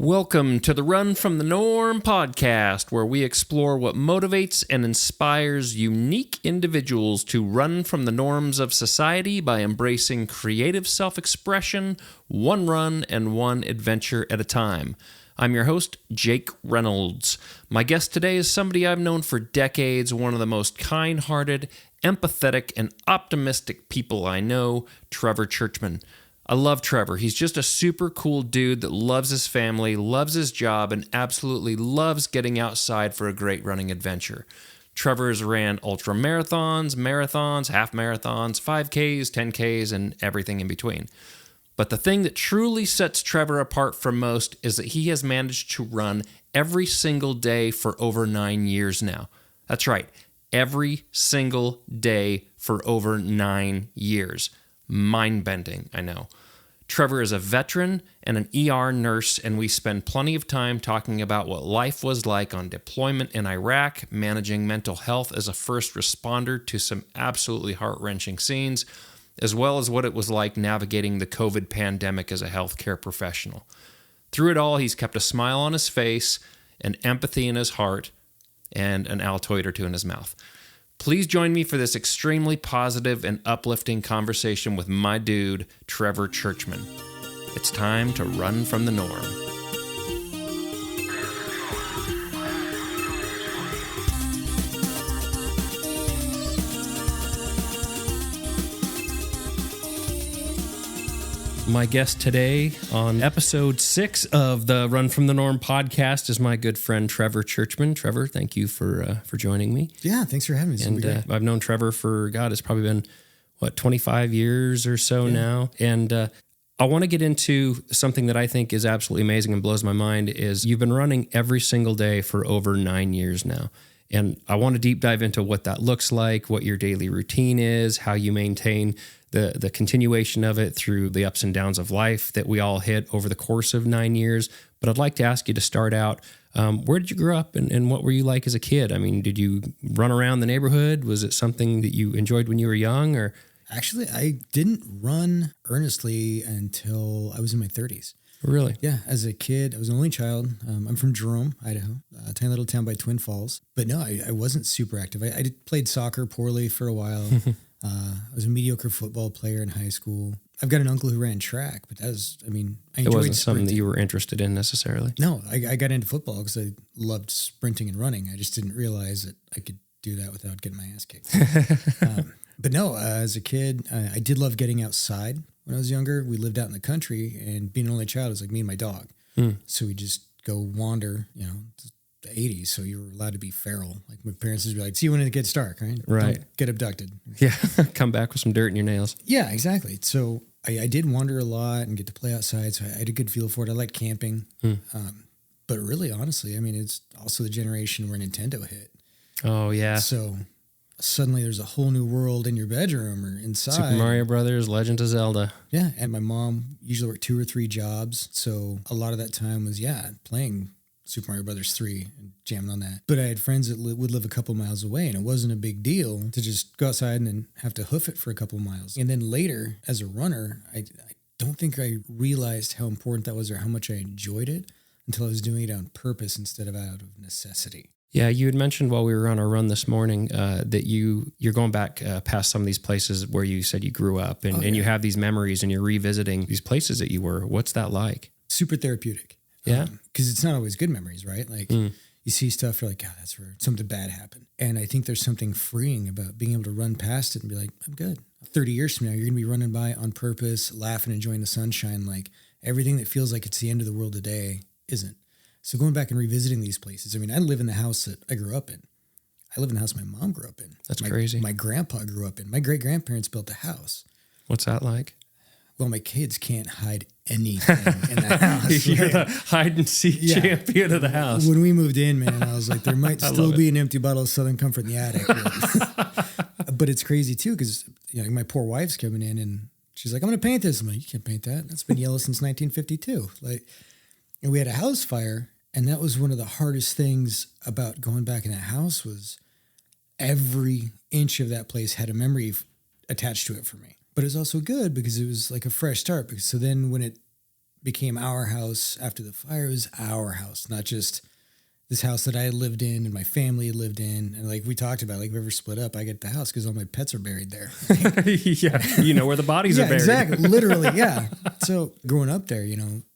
Welcome to the Run from the Norm podcast, where we explore what motivates and inspires unique individuals to run from the norms of society by embracing creative self-expression, one run and one adventure at a time. I'm your host, Jake Reynolds. My guest today is somebody I've known for decades, one of the most kind-hearted, empathetic, and optimistic people I know, Trevor Churchman. I love Trevor. He's just a super cool dude that loves his family, loves his job, and absolutely loves getting outside for a great running adventure. Trevor has ran ultra marathons, half marathons, 5Ks, 10Ks, and everything in between. But the thing that truly sets Trevor apart from most is that he has managed to run every single day for over 9 years now. That's right, every single day for over 9 years. Mind-bending, I know. Trevor is a veteran and an ER nurse, and we spend plenty of time talking about what life was like on deployment in Iraq, managing mental health as a first responder to some absolutely heart-wrenching scenes, as well as what it was like navigating the COVID pandemic as a healthcare professional. Through it all, he's kept a smile on his face, an empathy in his heart, and an Altoid or two in his mouth. Please join me for this extremely positive and uplifting conversation with my dude, Trevor Churchman. It's time to run from the norm. My guest today on episode 6 of the Run from the Norm podcast is my good friend Trevor Churchman. Trevor, thank you for joining me. Yeah, thanks for having me. And I've known Trevor for, it's probably been, 25 years or so now. And I want to get into something that I think is absolutely amazing and blows my mind is you've been running every single day for over 9 years now. And I want to deep dive into what that looks like, what your daily routine is, how you maintain the continuation of it through the ups and downs of life that we all hit over the course of 9 years. But I'd like to ask you to start out, where did you grow up and what were you like as a kid? I mean, did you run around the neighborhood? Was it something that you enjoyed when you were young? Or Actually, I didn't run earnestly until I was in my 30s. Really? Yeah, as a kid, I was an only child. I'm from Jerome, Idaho, a tiny little town by Twin Falls. But no, I wasn't super active. I played soccer poorly for a while. I was a mediocre football player in high school. I've got an uncle who ran track, but I enjoyed it wasn't something that you were interested in necessarily. No, I got into football because I loved sprinting and running. I just didn't realize that I could do that without getting my ass kicked. But no, as a kid, I did love getting outside. When I was younger, we lived out in the country, and being an only child was like me and my dog. So we just go wander, the 80s, so you were allowed to be feral. Like my parents would be like, see you when it gets dark, right? Right. Don't get abducted. Yeah, come back with some dirt in your nails. Yeah, exactly. So I did wander a lot and get to play outside, so I had a good feel for it. I liked camping. But really, honestly, it's also the generation where Nintendo hit. Oh, yeah. So suddenly there's a whole new world in your bedroom or inside. Super Mario Brothers, Legend of Zelda. Yeah, and my mom usually worked 2 or 3 jobs, so a lot of that time was, playing Super Mario Brothers 3 and jamming on that. But I had friends that would live a couple miles away, and it wasn't a big deal to just go outside and then have to hoof it for a couple miles. And then later, as a runner, I don't think I realized how important that was or how much I enjoyed it until I was doing it on purpose instead of out of necessity. Yeah, you had mentioned while we were on our run this morning that you're going back past some of these places where you said you grew up and you have these memories and you're revisiting these places that you were. What's that like? Super therapeutic. Yeah. Because it's not always good memories, right? Like you see stuff, you're like, God, that's where something bad happened. And I think there's something freeing about being able to run past it and be like, I'm good. 30 years from now, you're going to be running by on purpose, laughing, enjoying the sunshine. Like everything that feels like it's the end of the world today isn't. So going back and revisiting these places, I live in the house that I grew up in. I live in the house my mom grew up in. That's crazy. My grandpa grew up in. My great-grandparents built a house. What's that like? Well, my kids can't hide anything in the house. You're the hide-and-seek champion of the house. When we moved in, man, I was like, there might still be an empty bottle of Southern Comfort in the attic. But it's crazy, too, because my poor wife's coming in, and she's like, I'm going to paint this. I'm like, you can't paint that. That's been yellow since 1952. And we had a house fire, and that was one of the hardest things about going back in that house was every inch of that place had a memory attached to it for me. But it was also good because it was like a fresh start. So then when it became our house after the fire. It was our house, not just this house that I had lived in and my family had lived in. And like we talked about, like if we ever split up, I get the house because all my pets are buried there. Yeah. You know where the bodies are buried. Exactly. Literally. Yeah. So growing up there,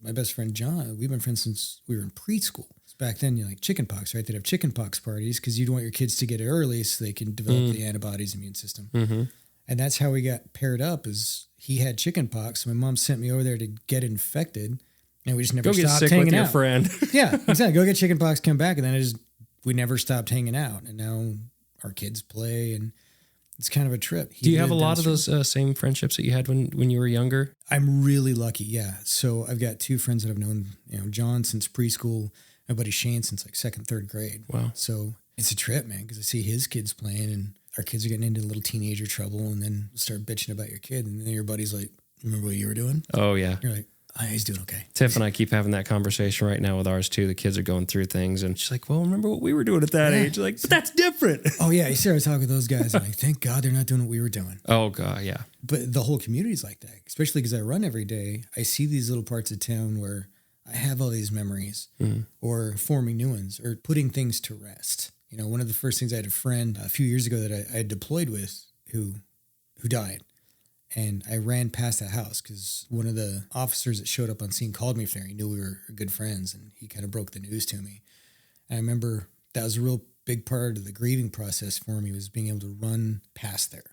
my best friend, John, we've been friends since we were in preschool. Back then, like chicken pox, right? They'd have chicken pox parties because you'd want your kids to get it early so they can develop the antibodies, immune system. Mm-hmm. And that's how we got paired up is he had chicken pox. My mom sent me over there to get infected. And we just never stopped hanging out. Go get sick with your friend. Yeah, exactly. Go get chicken pox, come back. And then we never stopped hanging out. And now our kids play and it's kind of a trip. Do you have a lot of those same friendships that you had when you were younger? I'm really lucky, yeah. So I've got two friends that I've known, John since preschool, my buddy Shane since like second, third grade. Wow. So it's a trip, man, because I see his kids playing and our kids are getting into a little teenager trouble and then start bitching about your kid. And then your buddy's like, remember what you were doing? Oh, yeah. You're like, oh, he's doing okay. Tiff and I keep having that conversation right now with ours too. The kids are going through things and she's like, well, remember what we were doing at that age? Like, but that's different. Oh yeah. You started talking with those guys. I'm like, thank God they're not doing what we were doing. Oh God. Yeah. But the whole community's like that, especially because I run every day. I see these little parts of town where I have all these memories or forming new ones or putting things to rest. One of the first things I had a friend a few years ago that I had deployed with who died. And I ran past that house because one of the officers that showed up on scene called me there. He knew we were good friends and he kind of broke the news to me. And I remember that was a real big part of the grieving process for me was being able to run past there.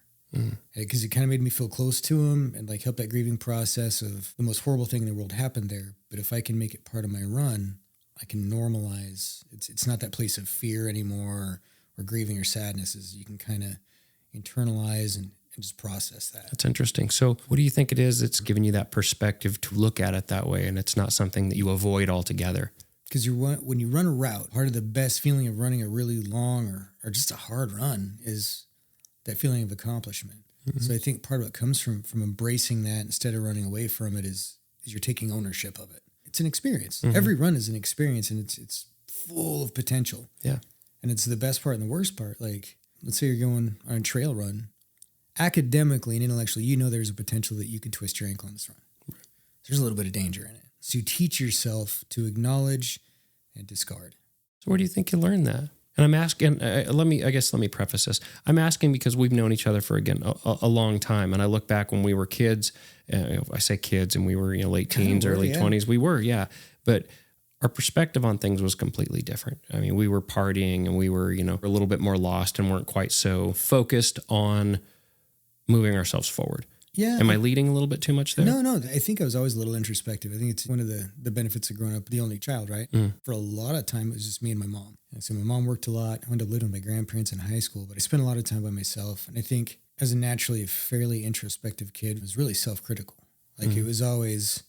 Because it kind of made me feel close to him and like help that grieving process of the most horrible thing in the world happened there. But if I can make it part of my run, I can normalize. It's not that place of fear anymore or grieving or sadness. Is you can kind of internalize and just process that. That's interesting. So what do you think it is that's giving you that perspective to look at it that way and it's not something that you avoid altogether? Because when you run a route, part of the best feeling of running a really long or just a hard run is that feeling of accomplishment. Mm-hmm. So I think part of what comes from embracing that instead of running away from it is you're taking ownership of it. It's an experience. Mm-hmm. Every run is an experience and it's full of potential. Yeah. And it's the best part and the worst part. Like, let's say you're going on a trail run. Academically and intellectually, there's a potential that you could twist your ankle on this run. Right. There's a little bit of danger in it. So you teach yourself to acknowledge and discard. So where do you think you learned that? And I'm asking, let me preface this. I'm asking because we've known each other for, again, a long time. And I look back when we were kids, I say kids and we were, late teens, early 20s. We were, yeah. But our perspective on things was completely different. I mean, we were partying and we were, a little bit more lost and weren't quite so focused on moving ourselves forward. Yeah. Am I leading a little bit too much there? No. I think I was always a little introspective. I think it's one of the benefits of growing up, the only child, right? For a lot of time, it was just me and my mom. And so my mom worked a lot. I ended up living with my grandparents in high school, but I spent a lot of time by myself. And I think as a naturally fairly introspective kid, I was really self-critical. Like it was always,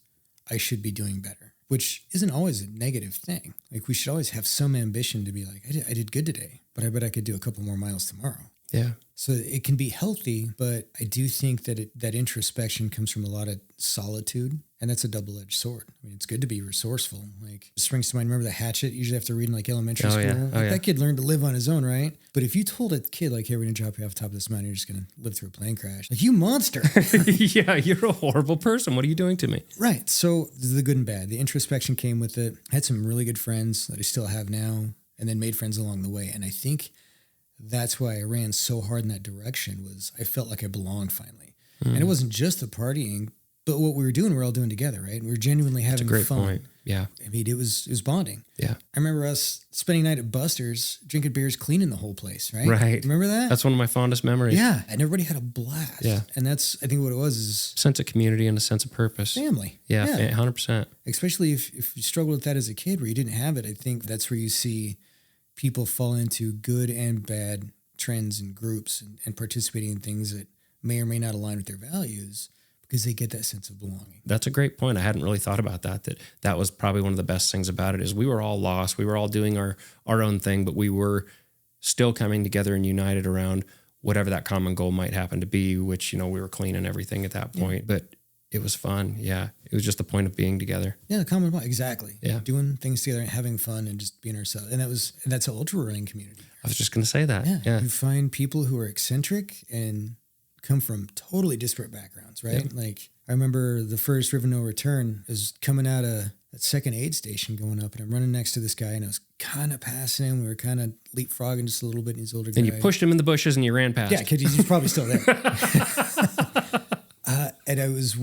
I should be doing better, which isn't always a negative thing. Like we should always have some ambition to be like, I did good today, but I bet I could do a couple more miles tomorrow. Yeah. So it can be healthy, but I do think that that introspection comes from a lot of solitude, and that's a double-edged sword. I mean, it's good to be resourceful. Like, it springs to mind, remember The Hatchet? You usually have to read in like elementary school. Yeah. That kid learned to live on his own, right? But if you told a kid like, hey, we're going to drop you off the top of this mountain, you're just going to live through a plane crash. Like, you monster. Yeah, you're a horrible person. What are you doing to me? Right. So this is the good and bad. The introspection came with it. I had some really good friends that I still have now, and then made friends along the way. And I think that's why I ran so hard in that direction was I felt like I belonged finally. And it wasn't just the partying, but what we were doing, we're all doing together, right? We were genuinely having fun. That's a great point. Yeah. I mean, it was bonding. Yeah. I remember us spending night at Buster's, drinking beers, cleaning the whole place, right? Right. Remember that? That's one of my fondest memories. Yeah. And everybody had a blast. Yeah. And that's, I think what it was is sense of community and a sense of purpose. Family. Yeah. 100%. Especially if you struggled with that as a kid where you didn't have it. I think that's where you see people fall into good and bad trends and groups and participating in things that may or may not align with their values because they get that sense of belonging. That's a great point. I hadn't really thought about that was probably one of the best things about it is we were all lost. We were all doing our own thing, but we were still coming together and united around whatever that common goal might happen to be, which, we were clean and everything at that point, but it was fun. Yeah. It was just the point of being together. Yeah. The common point. Exactly. Yeah. Doing things together and having fun and just being ourselves. And that's an ultra running community. I was just going to say that. Yeah. You find people who are eccentric and come from totally disparate backgrounds, right? Yep. Like I remember the first River No Return is coming out of that second aid station going up, and I'm running next to this guy, and I was kind of passing him. We were kind of leapfrogging just a little bit, and he's older guy. And you pushed him in the bushes and you ran past. Yeah, because he's probably still there. And I was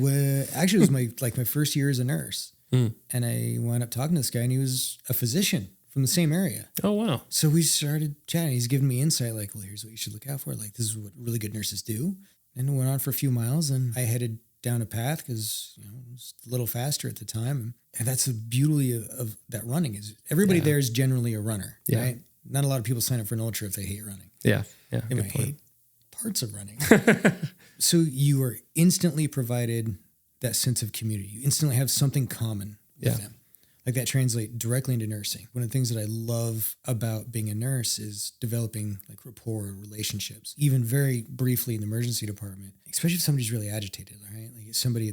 actually it was my first year as a nurse, and I wound up talking to this guy, and he was a physician from the same area. Oh, wow. So we started chatting. He's giving me insight, like, well, here's what you should look out for. Like, this is what really good nurses do. And it went on for a few miles, and I headed down a path because it was a little faster at the time. And that's the beauty of that running is everybody there is generally a runner, right? Not a lot of people sign up for an ultra if they hate running. Yeah. They might hate parts of running. So you are instantly provided that sense of community. You instantly have something common with them. Like that translates directly into nursing. One of the things that I love about being a nurse is developing like rapport, relationships, even very briefly in the emergency department, especially if somebody's really agitated, right? Like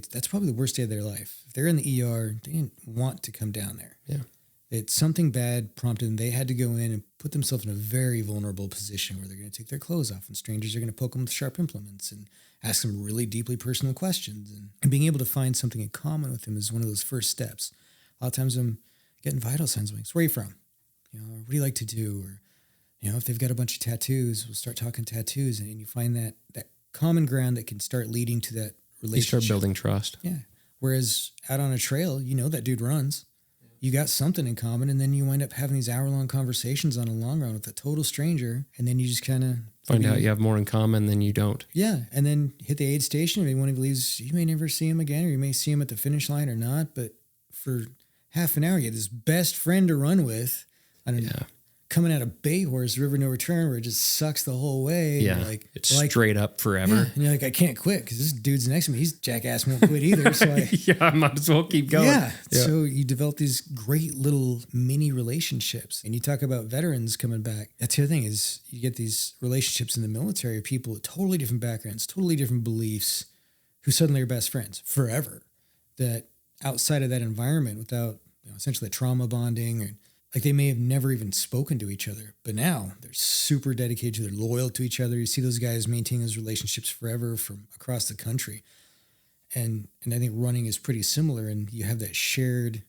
that's probably the worst day of their life. If they're in the ER, they didn't want to come down there. Yeah. It's something bad prompted them. They had to go in and put themselves in a very vulnerable position where they're going to take their clothes off and strangers are going to poke them with sharp implements and ask them really deeply personal questions. And being able to find something in common with them is one of those first steps. A lot of times I'm getting vital signs like, so where are you from? Or what do you like to do? Or, if they've got a bunch of tattoos, we'll start talking tattoos and you find that common ground that can start leading to that relationship. You start building trust. Yeah. Whereas out on a trail, that dude runs. You got something in common, and then you wind up having these hour-long conversations on a long run with a total stranger, and then you just kind of find out you have more in common than you don't. Yeah, and then hit the aid station, and one of you leaves, you may never see him again, or you may see him at the finish line or not, but for half an hour, you have this best friend to run with. I don't know. Coming out of Bayhorse, River No Return, where it just sucks the whole way. Yeah, it's straight up forever. Yeah. And you're like, I can't quit because this dude's next to me. He's jackass, won't quit either. So I might as well keep going. Yeah. So you develop these great little mini relationships. And you talk about veterans coming back. That's the other thing is you get these relationships in the military of people with totally different backgrounds, totally different beliefs, who suddenly are best friends forever. That outside of that environment, without essentially trauma bonding or like they may have never even spoken to each other, but now they're super dedicated, they're loyal to each other. You see those guys maintain those relationships forever from across the country. And I think running is pretty similar, and you have that shared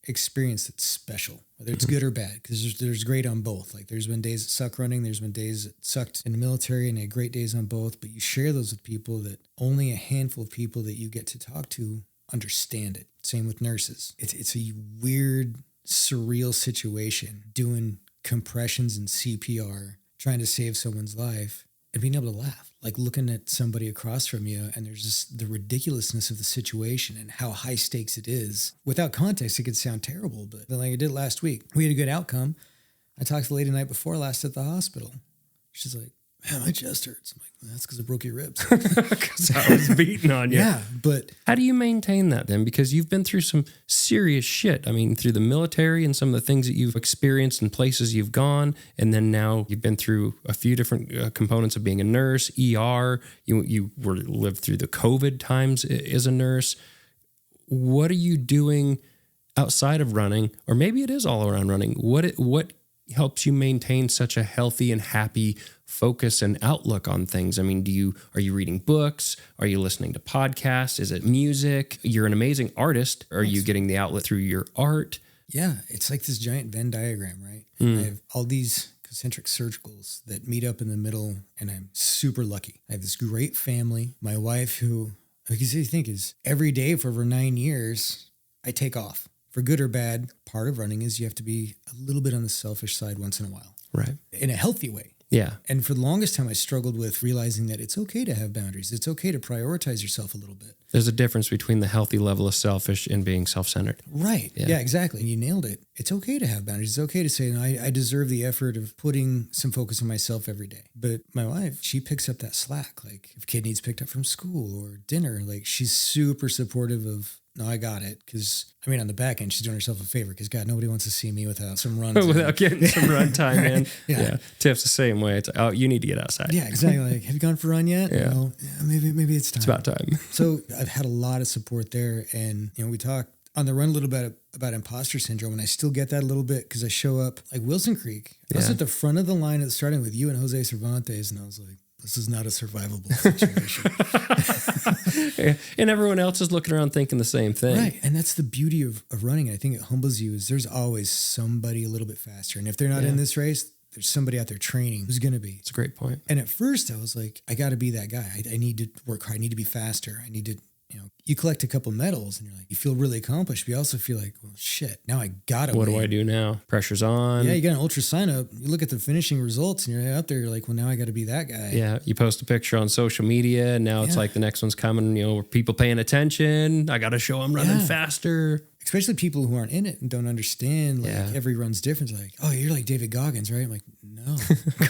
experience that's special, whether it's good or bad, because there's great on both. Like there's been days that suck running, there's been days that sucked in the military, and they had great days on both, but you share those with people that only a handful of people that you get to talk to understand it. Same with nurses. It's a weird, surreal situation doing compressions and CPR, trying to save someone's life and being able to laugh, like looking at somebody across from you and there's just the ridiculousness of the situation and how high stakes it is. Without context, it could sound terrible, but like I did last week, we had a good outcome. I talked to the lady the night before last at the hospital. She's like, man, my chest hurts. I'm like, well, that's because I broke your ribs. Because I was beating on you. Yeah, but how do you maintain that then? Because you've been through some serious shit. I mean, through the military and some of the things that you've experienced and places you've gone. And then now you've been through a few different components of being a nurse, ER. You lived through the COVID times as a nurse. What are you doing outside of running? Or maybe it is all around running. What helps you maintain such a healthy and happy focus and outlook on things? I mean, are you reading books? Are you listening to podcasts? Is it music? You're an amazing artist. Are you getting the outlet through your art? Yeah, it's like this giant Venn diagram, right? I have all these concentric circles that meet up in the middle, and I'm super lucky. I have this great family. My wife, who, like you think, is every day for over 9 years, I take off. For good or bad, part of running is you have to be a little bit on the selfish side once in a while. Right. In a healthy way. Yeah. And for the longest time, I struggled with realizing that it's okay to have boundaries. It's okay to prioritize yourself a little bit. There's a difference between the healthy level of selfish and being self-centered. Right. Yeah, exactly. And you nailed it. It's okay to have boundaries. It's okay to say, I deserve the effort of putting some focus on myself every day. But my wife, she picks up that slack. Like if a kid needs picked up from school or dinner, like she's super supportive of, no, I got it. Because, on the back end, she's doing herself a favor because, God, nobody wants to see me without some runs. Without getting some run time right? in. Yeah. Tiff's the same way. It's, you need to get outside. Yeah, exactly. Like, have you gone for a run yet? Yeah. Well, maybe it's time. It's about time. So I've had a lot of support there. And, we talked on the run a little bit about imposter syndrome. And I still get that a little bit because I show up like Wilson Creek. I was at the front of the line at starting with you and Jose Cervantes. And I was like, this is not a survivable situation. And everyone else is looking around thinking the same thing. Right. And that's the beauty of running. I think it humbles you is there's always somebody a little bit faster. And if they're not in this race, there's somebody out there training who's going to be. It's a great point. And at first I was like, I got to be that guy. I need to work hard. I need to be faster. I need to, you collect a couple medals and you're like, you feel really accomplished, but you also feel like, well, shit, now I got to What do I do now? Pressure's on. Yeah, you got an ultra sign up. You look at the finishing results and you're up there. You're like, well, now I got to be that guy. Yeah, you post a picture on social media and now it's like the next one's coming, people paying attention. I got to show them running faster. Especially people who aren't in it and don't understand, every run's different. Like, oh, you're like David Goggins, right? I'm like, no,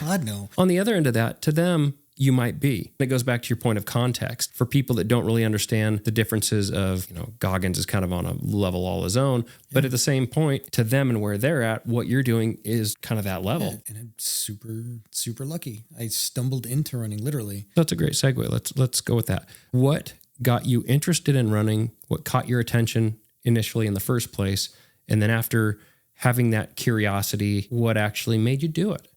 God, no. On the other end of that, to them, you might be. It goes back to your point of context. For people that don't really understand the differences of, Goggins is kind of on a level all his own, but at the same point, to them and where they're at, what you're doing is kind of that level. Yeah, and I'm super, super lucky. I stumbled into running, literally. That's a great segue. Let's go with that. What got you interested in running? What caught your attention initially in the first place? And then after having that curiosity, what actually made you do it?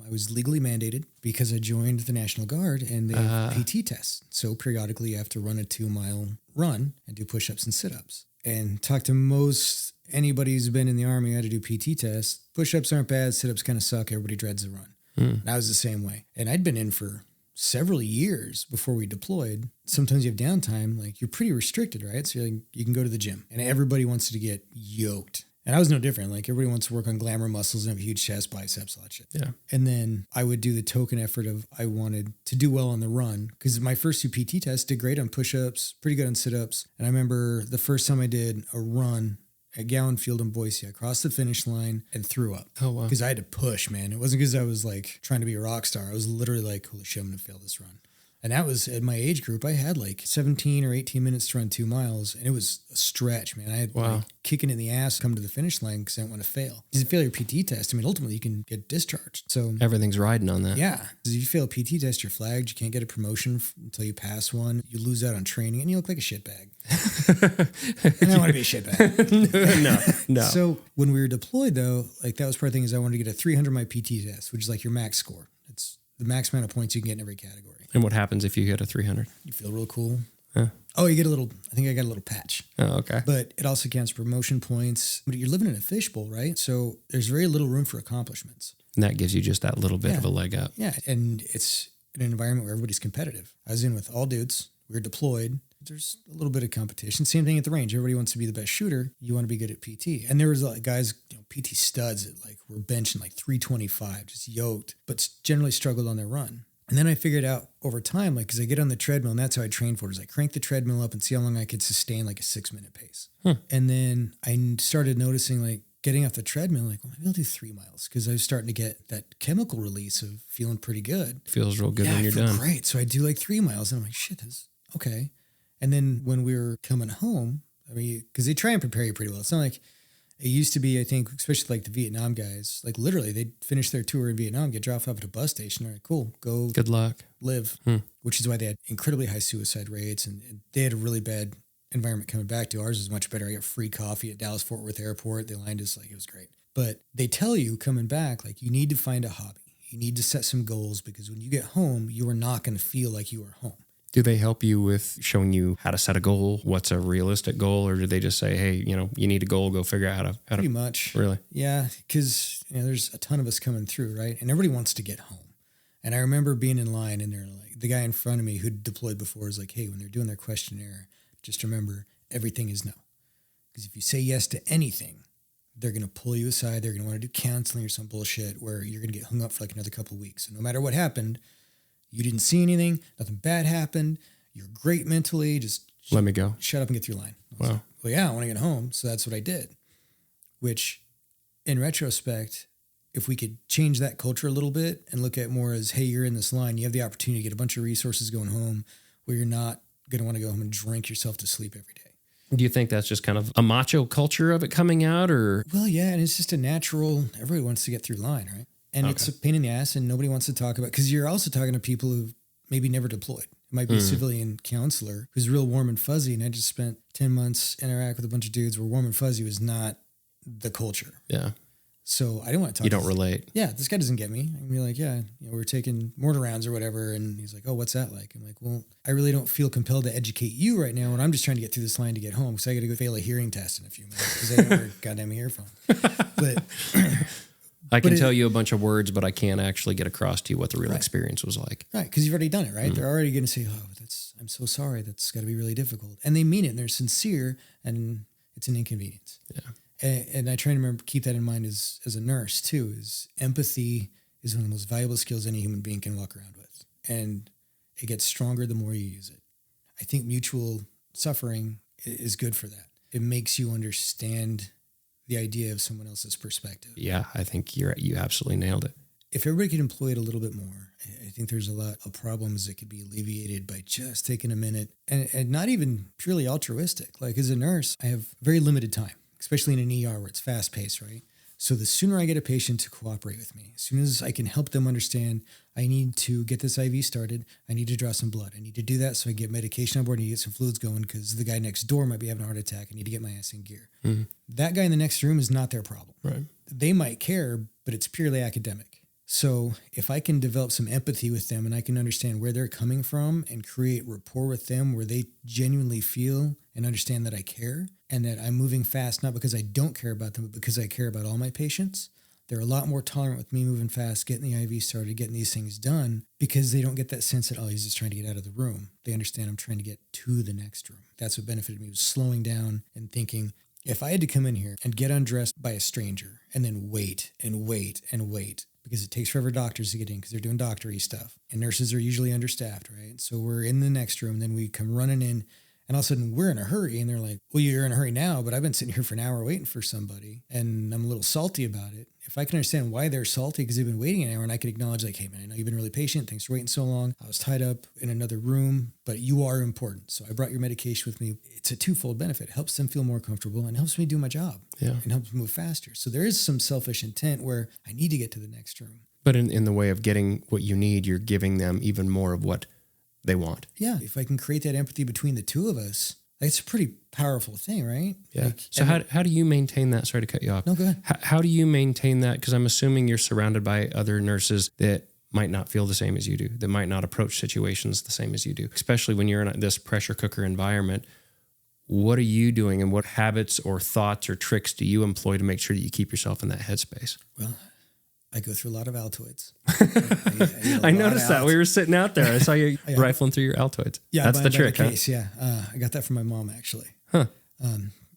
I was legally mandated because I joined the National Guard and they have PT tests. So periodically you have to run a 2-mile run and do push-ups and sit-ups. And talk to most anybody who's been in the Army who had to do PT tests. Push-ups aren't bad, sit-ups kind of suck. Everybody dreads the run. And I was the same way. And I'd been in for several years before we deployed. Sometimes you have downtime, like you're pretty restricted, right? So you can go to the gym and everybody wants to get yoked. And I was no different. Like everybody wants to work on glamour muscles and have huge chest, biceps, all that shit. Yeah. And then I would do the token effort of I wanted to do well on the run because my first 2 PT tests did great on push-ups, pretty good on sit-ups. And I remember the first time I did a run at Gowan Field in Boise, I crossed the finish line and threw up. Oh, wow. Because I had to push, man. It wasn't because I was like trying to be a rock star. I was literally like, holy shit, I'm going to fail this run. And that was at my age group. I had like 17 or 18 minutes to run 2 miles. And it was a stretch, man. I had like kicking in the ass, come to the finish line because I didn't want to fail. Because if you fail your PT test, I mean, ultimately you can get discharged. So everything's riding on that. Yeah. Because if you fail a PT test, you're flagged. You can't get a promotion until you pass one. You lose out on training and you look like a shitbag. And I don't want to be a shitbag. No. So when we were deployed though, like that was part of the thing is I wanted to get a 300 my PT test, which is like your max score. It's the max amount of points you can get in every category. And what happens if you get a 300? You feel real cool. Oh, you get I think I got a little patch. Oh, okay. But it also counts promotion points. But you're living in a fishbowl, right? So there's very little room for accomplishments. And that gives you just that little bit of a leg up. Yeah. And it's an environment where everybody's competitive. I was in with all dudes. We were deployed. There's a little bit of competition. Same thing at the range. Everybody wants to be the best shooter. You want to be good at PT. And there was like guys, PT studs that like were benching like 325, just yoked, but generally struggled on their run. And then I figured out over time, like, because I get on the treadmill, and that's how I train for it, is I crank the treadmill up and see how long I could sustain like a 6-minute pace. And then I started noticing like getting off the treadmill, like, well, maybe I'll do 3 miles because I was starting to get that chemical release of feeling pretty good. Feels real good when you're done. Great. So I do like 3 miles and I'm like, shit, that's okay. And then when we were coming home, I mean, because they try and prepare you pretty well. It's not like it used to be, I think, especially like the Vietnam guys, like literally they'd finish their tour in Vietnam, get dropped off at a bus station. All right, cool. Go. Good luck. Live, which is why they had incredibly high suicide rates and they had a really bad environment coming back to. Ours was much better. I got free coffee at Dallas Fort Worth Airport. They lined us, like it was great. But they tell you coming back, like you need to find a hobby. You need to set some goals because when you get home, you are not going to feel like you are home. Do they help you with showing you how to set a goal? What's a realistic goal? Or do they just say, hey, you need a goal, go figure out how to... Pretty much. Really? Yeah, because there's a ton of us coming through, right? And everybody wants to get home. And I remember being in line and they're like, the guy in front of me who'd deployed before is like, hey, when they're doing their questionnaire, just remember everything is no. Because if you say yes to anything, they're going to pull you aside. They're going to want to do counseling or some bullshit where you're going to get hung up for like another couple of weeks. So no matter what happened, you didn't see anything, nothing bad happened. You're great mentally. Just let me go. Shut up and get through line. Wow. Like, well, yeah, I want to get home. So that's what I did, which in retrospect, if we could change that culture a little bit and look at more as, hey, you're in this line, you have the opportunity to get a bunch of resources going home where you're not going to want to go home and drink yourself to sleep every day. Do you think that's just kind of a macho culture of it coming out or? Well, yeah. And it's just a natural, everybody wants to get through line, right? And it's a pain in the ass and nobody wants to talk about, because you're also talking to people who've maybe never deployed. It might be a civilian counselor who's real warm and fuzzy. And I just spent 10 months interact with a bunch of dudes where warm and fuzzy was not the culture. Yeah. So I didn't want to talk. You don't relate. Yeah, this guy doesn't get me. I'd be like, yeah, we were taking mortar rounds or whatever. And he's like, oh, what's that like? I'm like, well, I really don't feel compelled to educate you right now. And I'm just trying to get through this line to get home. So I got to go fail a hearing test in a few minutes because I don't wear goddamn earphone. But I can tell you a bunch of words, but I can't actually get across to you what the real experience was like. Right, because you've already done it, right? Mm-hmm. They're already going to say, oh, I'm so sorry. That's got to be really difficult. And they mean it, and they're sincere, and it's an inconvenience. Yeah. And I try to keep that in mind as a nurse too, is empathy is one of the most valuable skills any human being can walk around with. And it gets stronger the more you use it. I think mutual suffering is good for that. It makes you understand the idea of someone else's perspective. Yeah, I think you absolutely nailed it. If everybody could employ it a little bit more, I think there's a lot of problems that could be alleviated by just taking a minute and not even purely altruistic. Like as a nurse, I have very limited time, especially in an ER where it's fast paced, right? So the sooner I get a patient to cooperate with me, as soon as I can help them understand, I need to get this IV started. I need to draw some blood. I need to do that so I get medication on board. I need to get some fluids going because the guy next door might be having a heart attack. I need to get my ass in gear. Mm-hmm. That guy in the next room is not their problem. Right. They might care, but it's purely academic. So if I can develop some empathy with them and I can understand where they're coming from and create rapport with them where they genuinely feel and understand that I care and that I'm moving fast, not because I don't care about them, but because I care about all my patients, they're a lot more tolerant with me moving fast, getting the IV started, getting these things done because they don't get that sense that, oh, he's just trying to get out of the room. They understand I'm trying to get to the next room. That's what benefited me, was slowing down and thinking, if I had to come in here and get undressed by a stranger and then wait and wait and wait, because it takes forever doctors to get in because they're doing doctor-y stuff. And nurses are usually understaffed, right? So we're in the next room, then we come running in, and all of a sudden we're in a hurry. And they're like, well, you're in a hurry now, but I've been sitting here for an hour waiting for somebody. And I'm a little salty about it. If I can understand why they're salty because they've been waiting an hour, and I can acknowledge like, hey, man, I know you've been really patient. Thanks for waiting so long. I was tied up in another room, but you are important. So I brought your medication with me. It's a twofold benefit. It helps them feel more comfortable and helps me do my job. Yeah. And helps me move faster. So there is some selfish intent where I need to get to the next room. But in the way of getting what you need, you're giving them even more of what they want. Yeah. If I can create that empathy between the two of us, it's a pretty powerful thing, right? Yeah. So how do you maintain that? Sorry to cut you off. No, go ahead. How do you maintain that? Because I'm assuming you're surrounded by other nurses that might not feel the same as you do, that might not approach situations the same as you do, especially when you're in this pressure cooker environment. What are you doing, and what habits or thoughts or tricks do you employ to make sure that you keep yourself in that headspace? Well, I go through a lot of Altoids. I noticed that. We were sitting out there. I saw you rifling through your Altoids. Yeah, that's the trick, huh? Yeah, I got that from my mom, actually. Huh.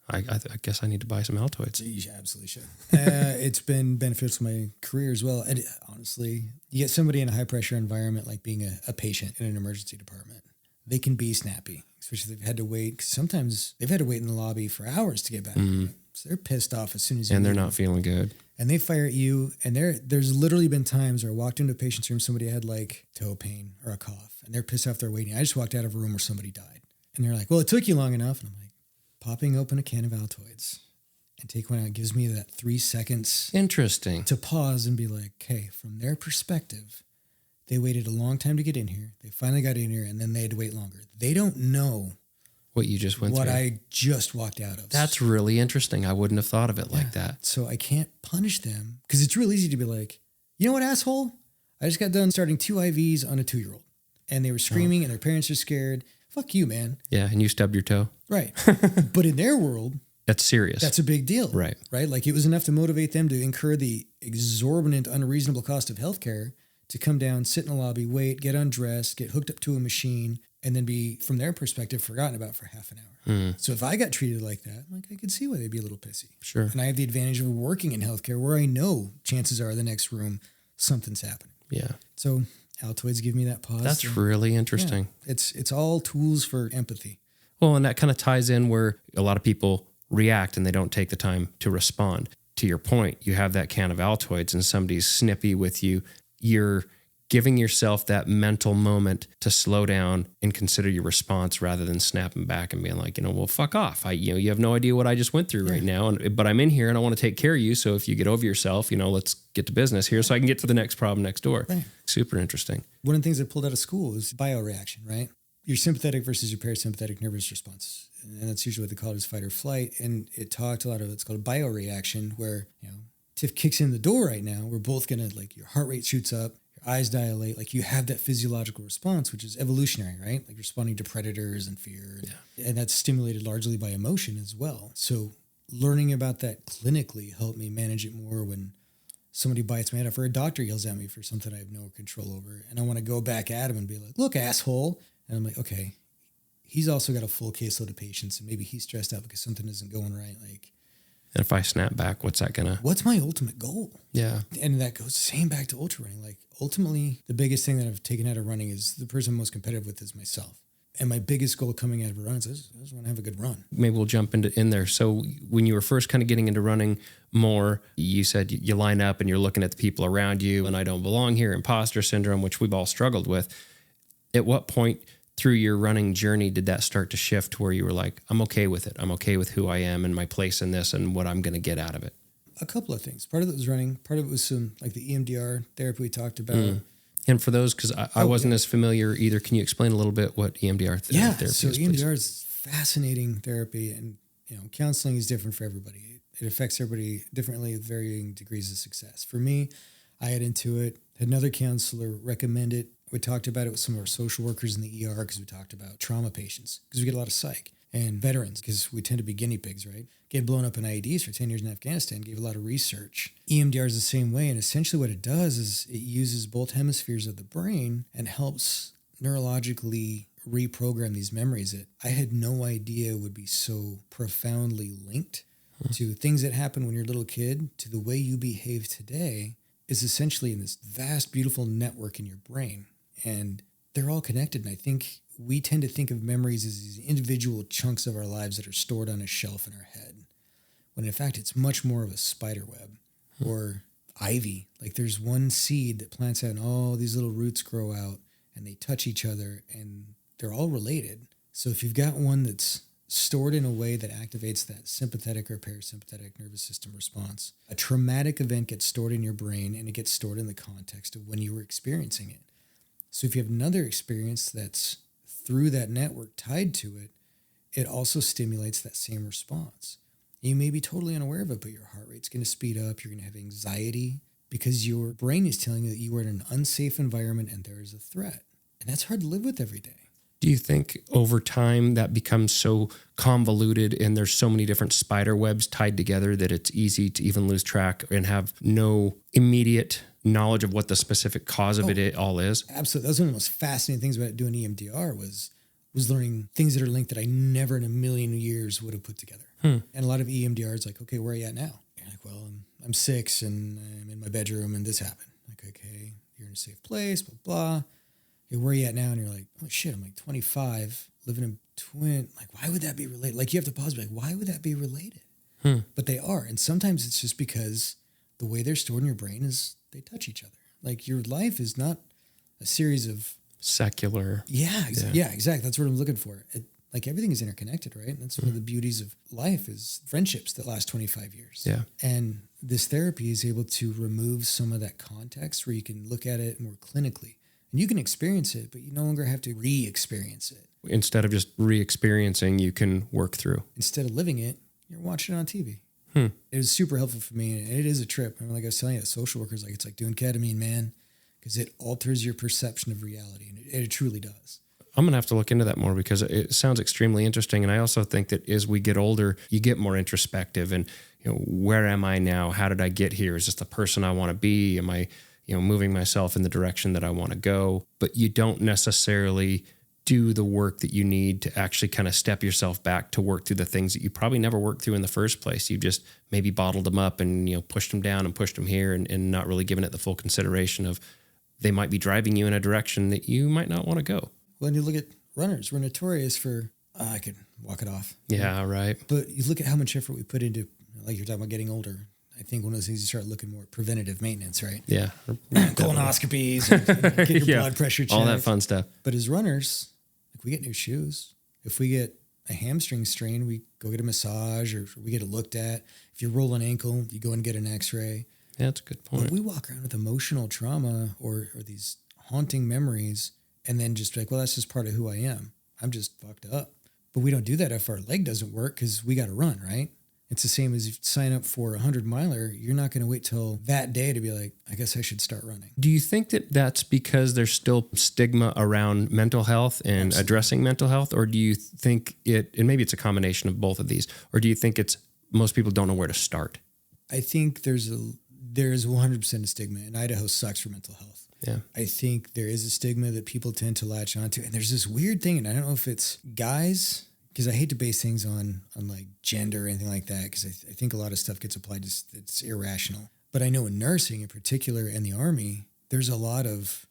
I guess I need to buy some Altoids. You absolutely should. It's been beneficial to my career as well. And honestly, you get somebody in a high-pressure environment like being a patient in an emergency department. They can be snappy, especially if they've had to wait. 'Cause sometimes they've had to wait in the lobby for hours to get back. Mm-hmm. So they're pissed off as soon as you and they're not feeling good. And they fire at you. And there's literally been times where I walked into a patient's room, somebody had like toe pain or a cough, and they're pissed off they're waiting. I just walked out of a room where somebody died. And they're like, well, it took you long enough. And I'm like, popping open a can of Altoids and take one out gives me that 3 seconds. Interesting. To pause and be like, okay, from their perspective, they waited a long time to get in here. They finally got in here, and then they had to wait longer. They don't know what you just went through. What I just walked out of. That's really interesting. I wouldn't have thought of it like that. So I can't punish them because it's real easy to be like, you know what, asshole? I just got done starting 2 IVs on a 2-year-old, and they were screaming, and their parents are scared. Fuck you, man. Yeah, and you stubbed your toe. Right. But in their world, that's serious. That's a big deal. Right. Right? Like it was enough to motivate them to incur the exorbitant, unreasonable cost of healthcare to come down, sit in the lobby, wait, get undressed, get hooked up to a machine, and then be, from their perspective, forgotten about for half an hour. Mm. So if I got treated like that, like I could see why they'd be a little pissy. Sure. And I have the advantage of working in healthcare where I know chances are the next room, something's happening. Yeah. So Altoids give me that pause. That's really interesting. Yeah, it's all tools for empathy. Well, and that kind of ties in where a lot of people react and they don't take the time to respond. To your point, you have that can of Altoids and somebody's snippy with you. You're giving yourself that mental moment to slow down and consider your response rather than snapping back and being like, well, fuck off. You have no idea what I just went through right now. But I'm in here and I want to take care of you. So if you get over yourself, let's get to business here so I can get to the next problem next door. Right. Super interesting. One of the things I pulled out of school is bioreaction, right? Your sympathetic versus your parasympathetic nervous response. And that's usually what they call it is fight or flight. And it talked a lot of, it's called bioreaction where, Tiff kicks in the door right now, we're both going to, like, your heart rate shoots up, your eyes dilate, like you have that physiological response, which is evolutionary, right? Like responding to predators and fear. Yeah. And that's stimulated largely by emotion as well. So learning about that clinically helped me manage it more when somebody bites my head off or a doctor yells at me for something I have no control over. And I want to go back at him and be like, look, asshole. And I'm like, okay, he's also got a full caseload of patients and maybe he's stressed out because something isn't going right. Like, and if I snap back, what's my ultimate goal? Yeah. And that goes same back to ultra running. Like ultimately the biggest thing that I've taken out of running is the person I'm most competitive with is myself. And my biggest goal coming out of a run is I just want to have a good run. Maybe we'll jump in there. So when you were first kind of getting into running more, you said you line up and you're looking at the people around you and I don't belong here, imposter syndrome, which we've all struggled with. At what point through your running journey did that start to shift to where you were like, I'm okay with it. I'm okay with who I am and my place in this and what I'm going to get out of it? A couple of things. Part of it was running. Part of it was some like the EMDR therapy we talked about. And for those, because I wasn't as familiar either, can you explain a little bit what EMDR therapy is? So EMDR is fascinating therapy, and counseling is different for everybody. It affects everybody differently with varying degrees of success. For me, I got into it. Had another counselor recommend it. We talked about it with some of our social workers in the ER because we talked about trauma patients because we get a lot of psych and veterans because we tend to be guinea pigs, right? Get blown up in IEDs for 10 years in Afghanistan, gave a lot of research. EMDR is the same way, and essentially what it does is it uses both hemispheres of the brain and helps neurologically reprogram these memories that I had no idea would be so profoundly linked to things that happen when you're a little kid to the way you behave today is essentially in this vast, beautiful network in your brain. And they're all connected. And I think we tend to think of memories as these individual chunks of our lives that are stored on a shelf in our head, when in fact it's much more of a spider web or ivy. Like there's one seed that plants out and all these little roots grow out and they touch each other and they're all related. So if you've got one that's stored in a way that activates that sympathetic or parasympathetic nervous system response, a traumatic event gets stored in your brain and it gets stored in the context of when you were experiencing it. So if you have another experience that's through that network tied to it, it also stimulates that same response. You may be totally unaware of it, but your heart rate's going to speed up. You're going to have anxiety because your brain is telling you that you are in an unsafe environment and there is a threat. And that's hard to live with every day. Do you think over time that becomes so convoluted and there's so many different spider webs tied together that it's easy to even lose track and have no immediate knowledge of what the specific cause of it all is? Absolutely. That's one of the most fascinating things about doing EMDR was learning things that are linked that I never in a million years would have put together. And a lot of EMDR is like, okay, where are you at now? You're like, well, I'm 6 and I'm in my bedroom and this happened. Like, okay, you're in a safe place, blah, blah. Okay, where are you at now? And you're like, oh shit, I'm like 25, living in twin. Like, why would that be related? Like you have to pause and be like, why would that be related? But they are. And sometimes it's just because the way they're stored in your brain is they touch each other. Like your life is not a series of secular. Yeah, exactly. That's what I'm looking for. Like everything is interconnected, right? And that's one of the beauties of life is friendships that last 25 years. Yeah. And this therapy is able to remove some of that context where you can look at it more clinically. And you can experience it, but you no longer have to re-experience it. Instead of just re-experiencing, you can work through. Instead of living it, you're watching it on TV. It was super helpful for me, and it is a trip. I mean, like I was telling you, the social workers, like it's like doing ketamine, man, because it alters your perception of reality, and it truly does. I'm going to have to look into that more because it sounds extremely interesting. And I also think that as we get older, you get more introspective and, where am I now? How did I get here? Is this the person I want to be? Am I, moving myself in the direction that I want to go? But you don't necessarily do the work that you need to actually kind of step yourself back to work through the things that you probably never worked through in the first place. You just maybe bottled them up and, pushed them down and pushed them here and not really giving it the full consideration of they might be driving you in a direction that you might not want to go. Well, and you look at runners, we're notorious for, I could walk it off. Yeah, right. But you look at how much effort we put into, like you're talking about getting older. I think one of those things you start looking more at preventative maintenance, right? Yeah. Colonoscopies, and get your blood pressure checked. All that fun stuff. But as runners, like we get new shoes. If we get a hamstring strain, we go get a massage or we get it looked at. If you roll an ankle, you go and get an x-ray. Yeah, that's a good point. But we walk around with emotional trauma or these haunting memories and then just like, well, that's just part of who I am. I'm just fucked up. But we don't do that if our leg doesn't work because we got to run, right? It's the same as if you sign up for a 100-miler. You're not going to wait till that day to be like, I guess I should start running. Do you think that that's because there's still stigma around mental health and addressing mental health? Or do you think and maybe it's a combination of both of these, or do you think it's most people don't know where to start? I think there's 100% a stigma, and Idaho sucks for mental health. Yeah. I think there is a stigma that people tend to latch onto. And there's this weird thing, and I don't know if it's guys, because I hate to base things on like gender or anything like that, because I think a lot of stuff gets applied to it's irrational. But I know in nursing in particular and the Army, there's a lot of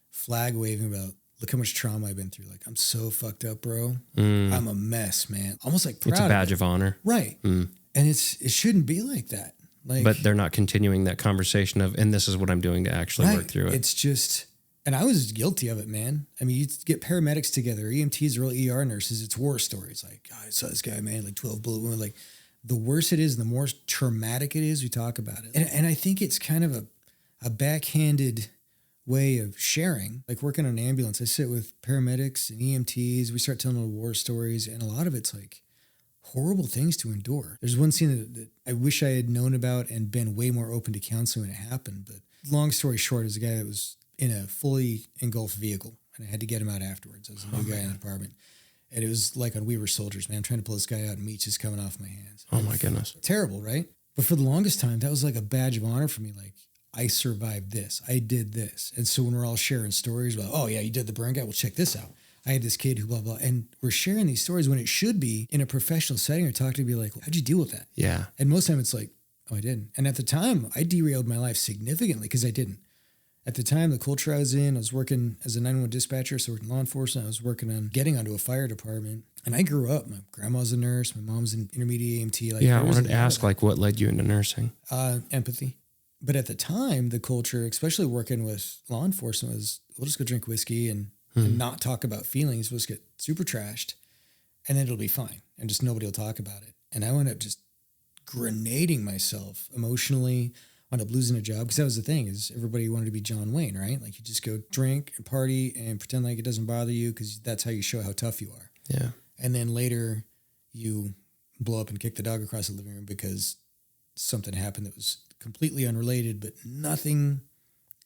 flag waving about, look how much trauma I've been through. Like, I'm so fucked up, bro. I'm a mess, man. Almost like proud. It's a badge of honor. Right. And it shouldn't be like that. Like, but they're not continuing that conversation of, and this is what I'm doing to actually work through it. It's just, and I was guilty of it, man. I mean, you get paramedics together, EMTs, or ER nurses, it's war stories. Like, God, I saw this guy, man, like 12 bullet wound. Like, the worse it is, the more traumatic it is, we talk about it. And I think it's kind of a backhanded way of sharing. Like, working on an ambulance, I sit with paramedics and EMTs. We start telling little war stories, and a lot of it's like horrible things to endure. There's one scene that I wish I had known about and been way more open to counseling when it happened. But long story short, is a guy that was in a fully engulfed vehicle, and I had to get him out afterwards. I was a new guy in the department. And it was like on We Were Soldiers, man. I'm trying to pull this guy out and meat's just coming off my hands. Oh my goodness. Terrible, right? But for the longest time, that was like a badge of honor for me. Like, I survived this. I did this. And so when we're all sharing stories about, oh yeah, you did the burn guy. Well, check this out. I had this kid who blah, blah. And we're sharing these stories when it should be in a professional setting or talking to be like, how'd you deal with that? Yeah. And most of the time it's like, oh, I didn't. And at the time, I derailed my life significantly because I didn't. At the time, the culture I was in, I was working as a 911 dispatcher, so working law enforcement. I was working on getting onto a fire department. And I grew up. My grandma's a nurse. My mom's an intermediate EMT. Like, yeah, I wanted to ask, like, what led you into nursing? Empathy. But at the time, the culture, especially working with law enforcement, was we'll just go drink whiskey and not talk about feelings. We'll just get super trashed, and then it'll be fine. And just nobody will talk about it. And I wound up just grenading myself emotionally. Wound up losing a job because that was the thing, is everybody wanted to be John Wayne, right? Like, you just go drink and party and pretend like it doesn't bother you because that's how you show how tough you are. Yeah. And then later you blow up and kick the dog across the living room because something happened that was completely unrelated, but nothing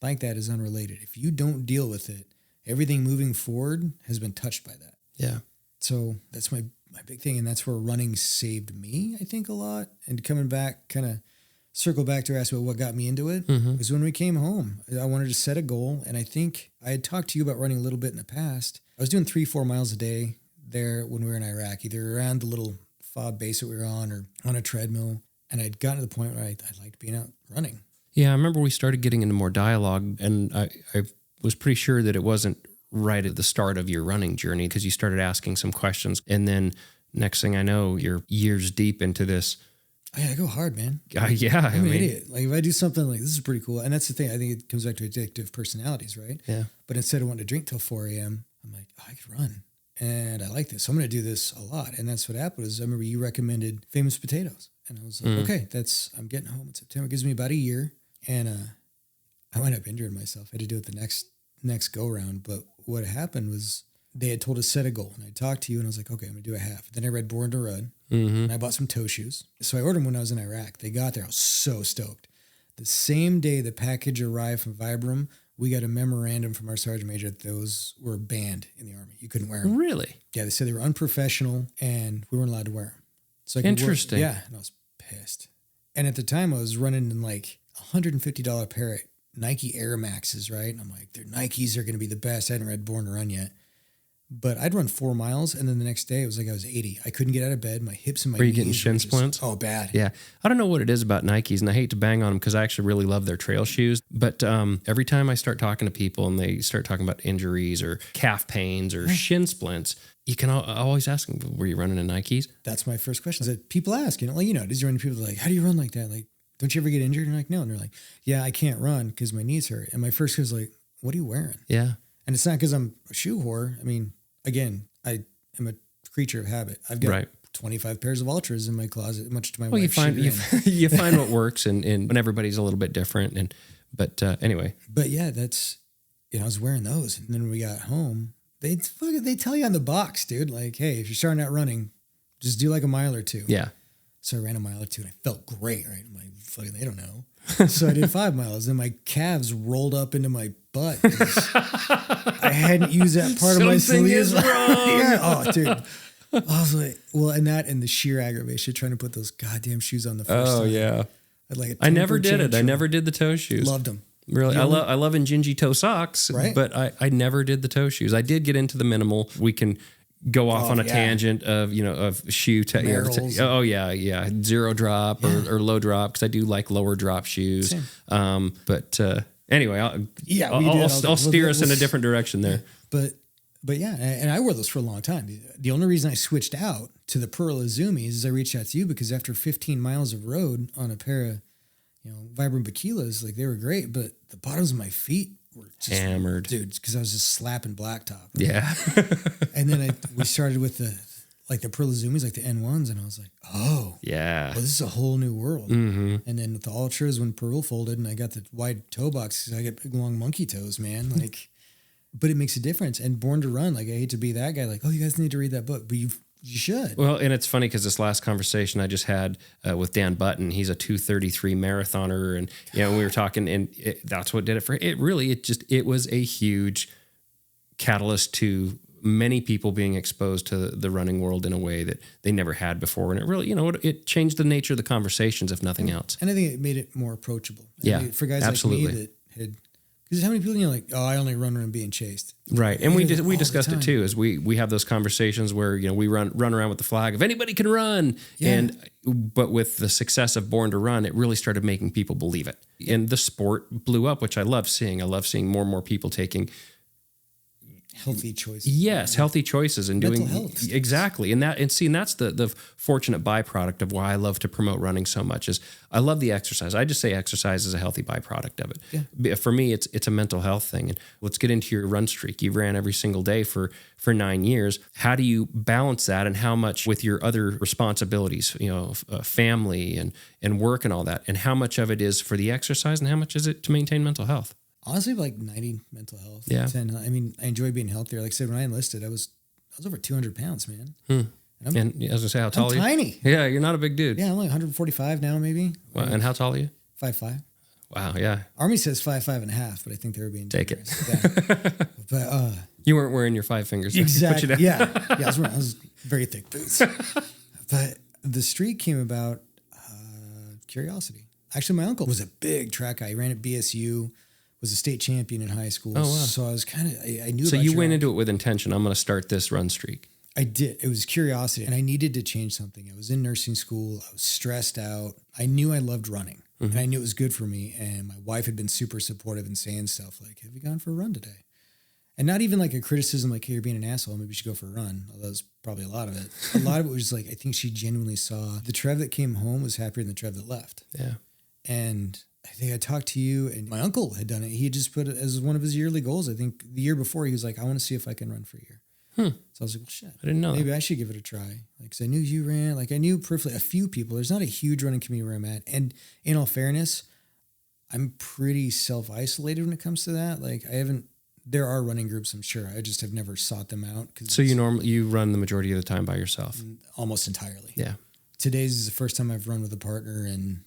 like that is unrelated. If you don't deal with it, everything moving forward has been touched by that. Yeah. So that's my big thing. And that's where running saved me, I think, a lot. And coming back, kind of circle back to ask about what got me into it, was when we came home. I wanted to set a goal. And I think I had talked to you about running a little bit in the past. I was doing 3-4 miles a day there when we were in Iraq, either around the little FOB base that we were on or on a treadmill. And I'd gotten to the point where I liked being out running. Yeah, I remember we started getting into more dialogue, and I was pretty sure that it wasn't right at the start of your running journey because you started asking some questions. And then next thing I know, you're years deep into this. Oh, yeah, I go hard, man. Yeah, I'm an idiot. Like, if I do something like, this is pretty cool. And that's the thing. I think it comes back to addictive personalities, right? Yeah. But instead of wanting to drink till 4 a.m., I'm like, oh, I could run. And I like this. So I'm going to do this a lot. And that's what happened is I remember you recommended Famous Potatoes. And I was like, okay, I'm getting home in September. It gives me about a year. And I wound up injuring myself. I had to do it the next go round. But what happened was they had told us set a goal. And I talked to you and I was like, okay, I'm going to do a half. Then I read Born to Run. And I bought some toe shoes. So I ordered them when I was in Iraq. They got there. I was so stoked. The same day the package arrived from Vibram, we got a memorandum from our sergeant major that those were banned in the Army. You couldn't wear them. Really? Yeah, they said they were unprofessional and we weren't allowed to wear them. So interesting. Yeah, and I was pissed. And at the time I was running in like $150 pair of Nike Air Maxes, right? And I'm like, their Nikes are going to be the best. I hadn't read Born to Run yet. But I'd run 4 miles, and then the next day it was like I was 80. I couldn't get out of bed. My hips and my knees. Were you getting shin splints? Oh, bad. Yeah. I don't know what it is about Nikes, and I hate to bang on them because I actually really love their trail shoes. But every time I start talking to people and they start talking about injuries or calf pains or shin splints, you can always ask them, were you running in Nikes? That's my first question. That people ask, does you run into people like, how do you run like that? Like, don't you ever get injured? And I'm like, no. And they're like, yeah, I can't run because my knees hurt. And my first question was like, what are you wearing? Yeah. And it's not because I'm a shoe whore. I mean, again, I am a creature of habit. I've got 25 pairs of Ultras in my closet, much to my wife's you find what works, and when everybody's a little bit different. But anyway. But yeah, that's, I was wearing those. And then when we got home, they tell you on the box, dude, like, hey, if you're starting out running, just do like a mile or two. Yeah. So I ran a mile or two and I felt great, right? I'm like, fucking, they don't know. So I did 5 miles and my calves rolled up into my butt. I hadn't used that part of my Something sleeve. is wrong. Yeah. Oh, dude. I was like, well, and the sheer aggravation trying to put those goddamn shoes on the first time. Oh, yeah. I never did it. I never did the toe shoes. Loved them. Really, I love Injinji toe socks, right? But I never did the toe shoes. I did get into the minimal. We can go off on a tangent of shoe. Oh yeah, zero drop or low drop because I do like lower drop shoes. But anyway, I'll steer us in a different direction there. But yeah, and I wore those for a long time. The only reason I switched out to the Pearl Izumis is I reached out to you because after 15 miles of road on a pair of Vibram Baquilas, like they were great, but the bottoms of my feet were just hammered, dude, because I was just slapping blacktop. Right? Yeah. And then we started with the Pearl Izumis, like the N1s, and I was like, oh yeah, well, this is a whole new world. Mm-hmm. And then with the Ultras, when Pearl folded, and I got the wide toe box because I get big long monkey toes, man. Like, but it makes a difference. And Born to Run, like I hate to be that guy, like, oh, you guys need to read that book, but you should. Well, and it's funny because this last conversation I just had with Dan Button, he's a 2:33 marathoner, and we were talking, and that's what did it for it. Really, it was a huge catalyst to many people being exposed to the running world in a way that they never had before, and it really, it changed the nature of the conversations, if nothing else. And I think it made it more approachable. For guys absolutely. like me that had. Because how many people like, oh, I only run around being chased. Right. And we discussed it too, as we have those conversations where, we run around with the flag of anybody can run. Yeah. But with the success of Born to Run, it really started making people believe it. Yeah. And the sport blew up, which I love seeing. I love seeing more and more people taking healthy choices. Yes, healthy choices and mental doing health. Exactly. And that's the fortunate byproduct of why I love to promote running so much is I love the exercise. I just say exercise is a healthy byproduct of it. Yeah. For me, it's a mental health thing. And let's get into your run streak. You ran every single day for 9 years. How do you balance that, and how much with your other responsibilities, family and work and all that, and how much of it is for the exercise and how much is it to maintain mental health? Honestly, like 90 mental health. Yeah. 10. I mean, I enjoy being healthier. Like I said, when I enlisted, I was over 200 pounds, man. And I was going to say, how tall are you? Tiny. Yeah, you're not a big dude. Yeah, I'm like 145 now, maybe. Wow. And how tall are you? 5'5". Wow, yeah. Army says 5'5 and a half, but I think they were being Take generous. it. But you weren't wearing your 5 fingers. Exactly. Yeah. I was very thick boots. But the streak came about curiosity. Actually, my uncle was a big track guy. He ran at BSU. Was a state champion in high school. Oh, wow. So I was I knew. So you went into it with intention. I'm going to start this run streak. I did. It was curiosity, and I needed to change something. I was in nursing school. I was stressed out. I knew I loved running, and I knew it was good for me. And my wife had been super supportive and saying stuff like, "Have you gone for a run today?" And not even like a criticism, like, "Hey, you're being an asshole. Maybe you should go for a run." Although that's probably a lot of it. A lot of it was like, I think she genuinely saw the Trev that came home was happier than the Trev that left. Yeah, and I think I talked to you, and my uncle had done it. He had just put it as one of his yearly goals. I think the year before, he was like, I want to see if I can run for a year. So I was like, well, shit. I didn't know Maybe that. I should give it a try. Like, cause I knew you ran. Like, I knew peripherally a few people. There's not a huge running community where I'm at. And in all fairness, I'm pretty self-isolated when it comes to that. Like, there are running groups, I'm sure. I just have never sought them out. So you run the majority of the time by yourself? Almost entirely. Yeah. Today's is the first time I've run with a partner, and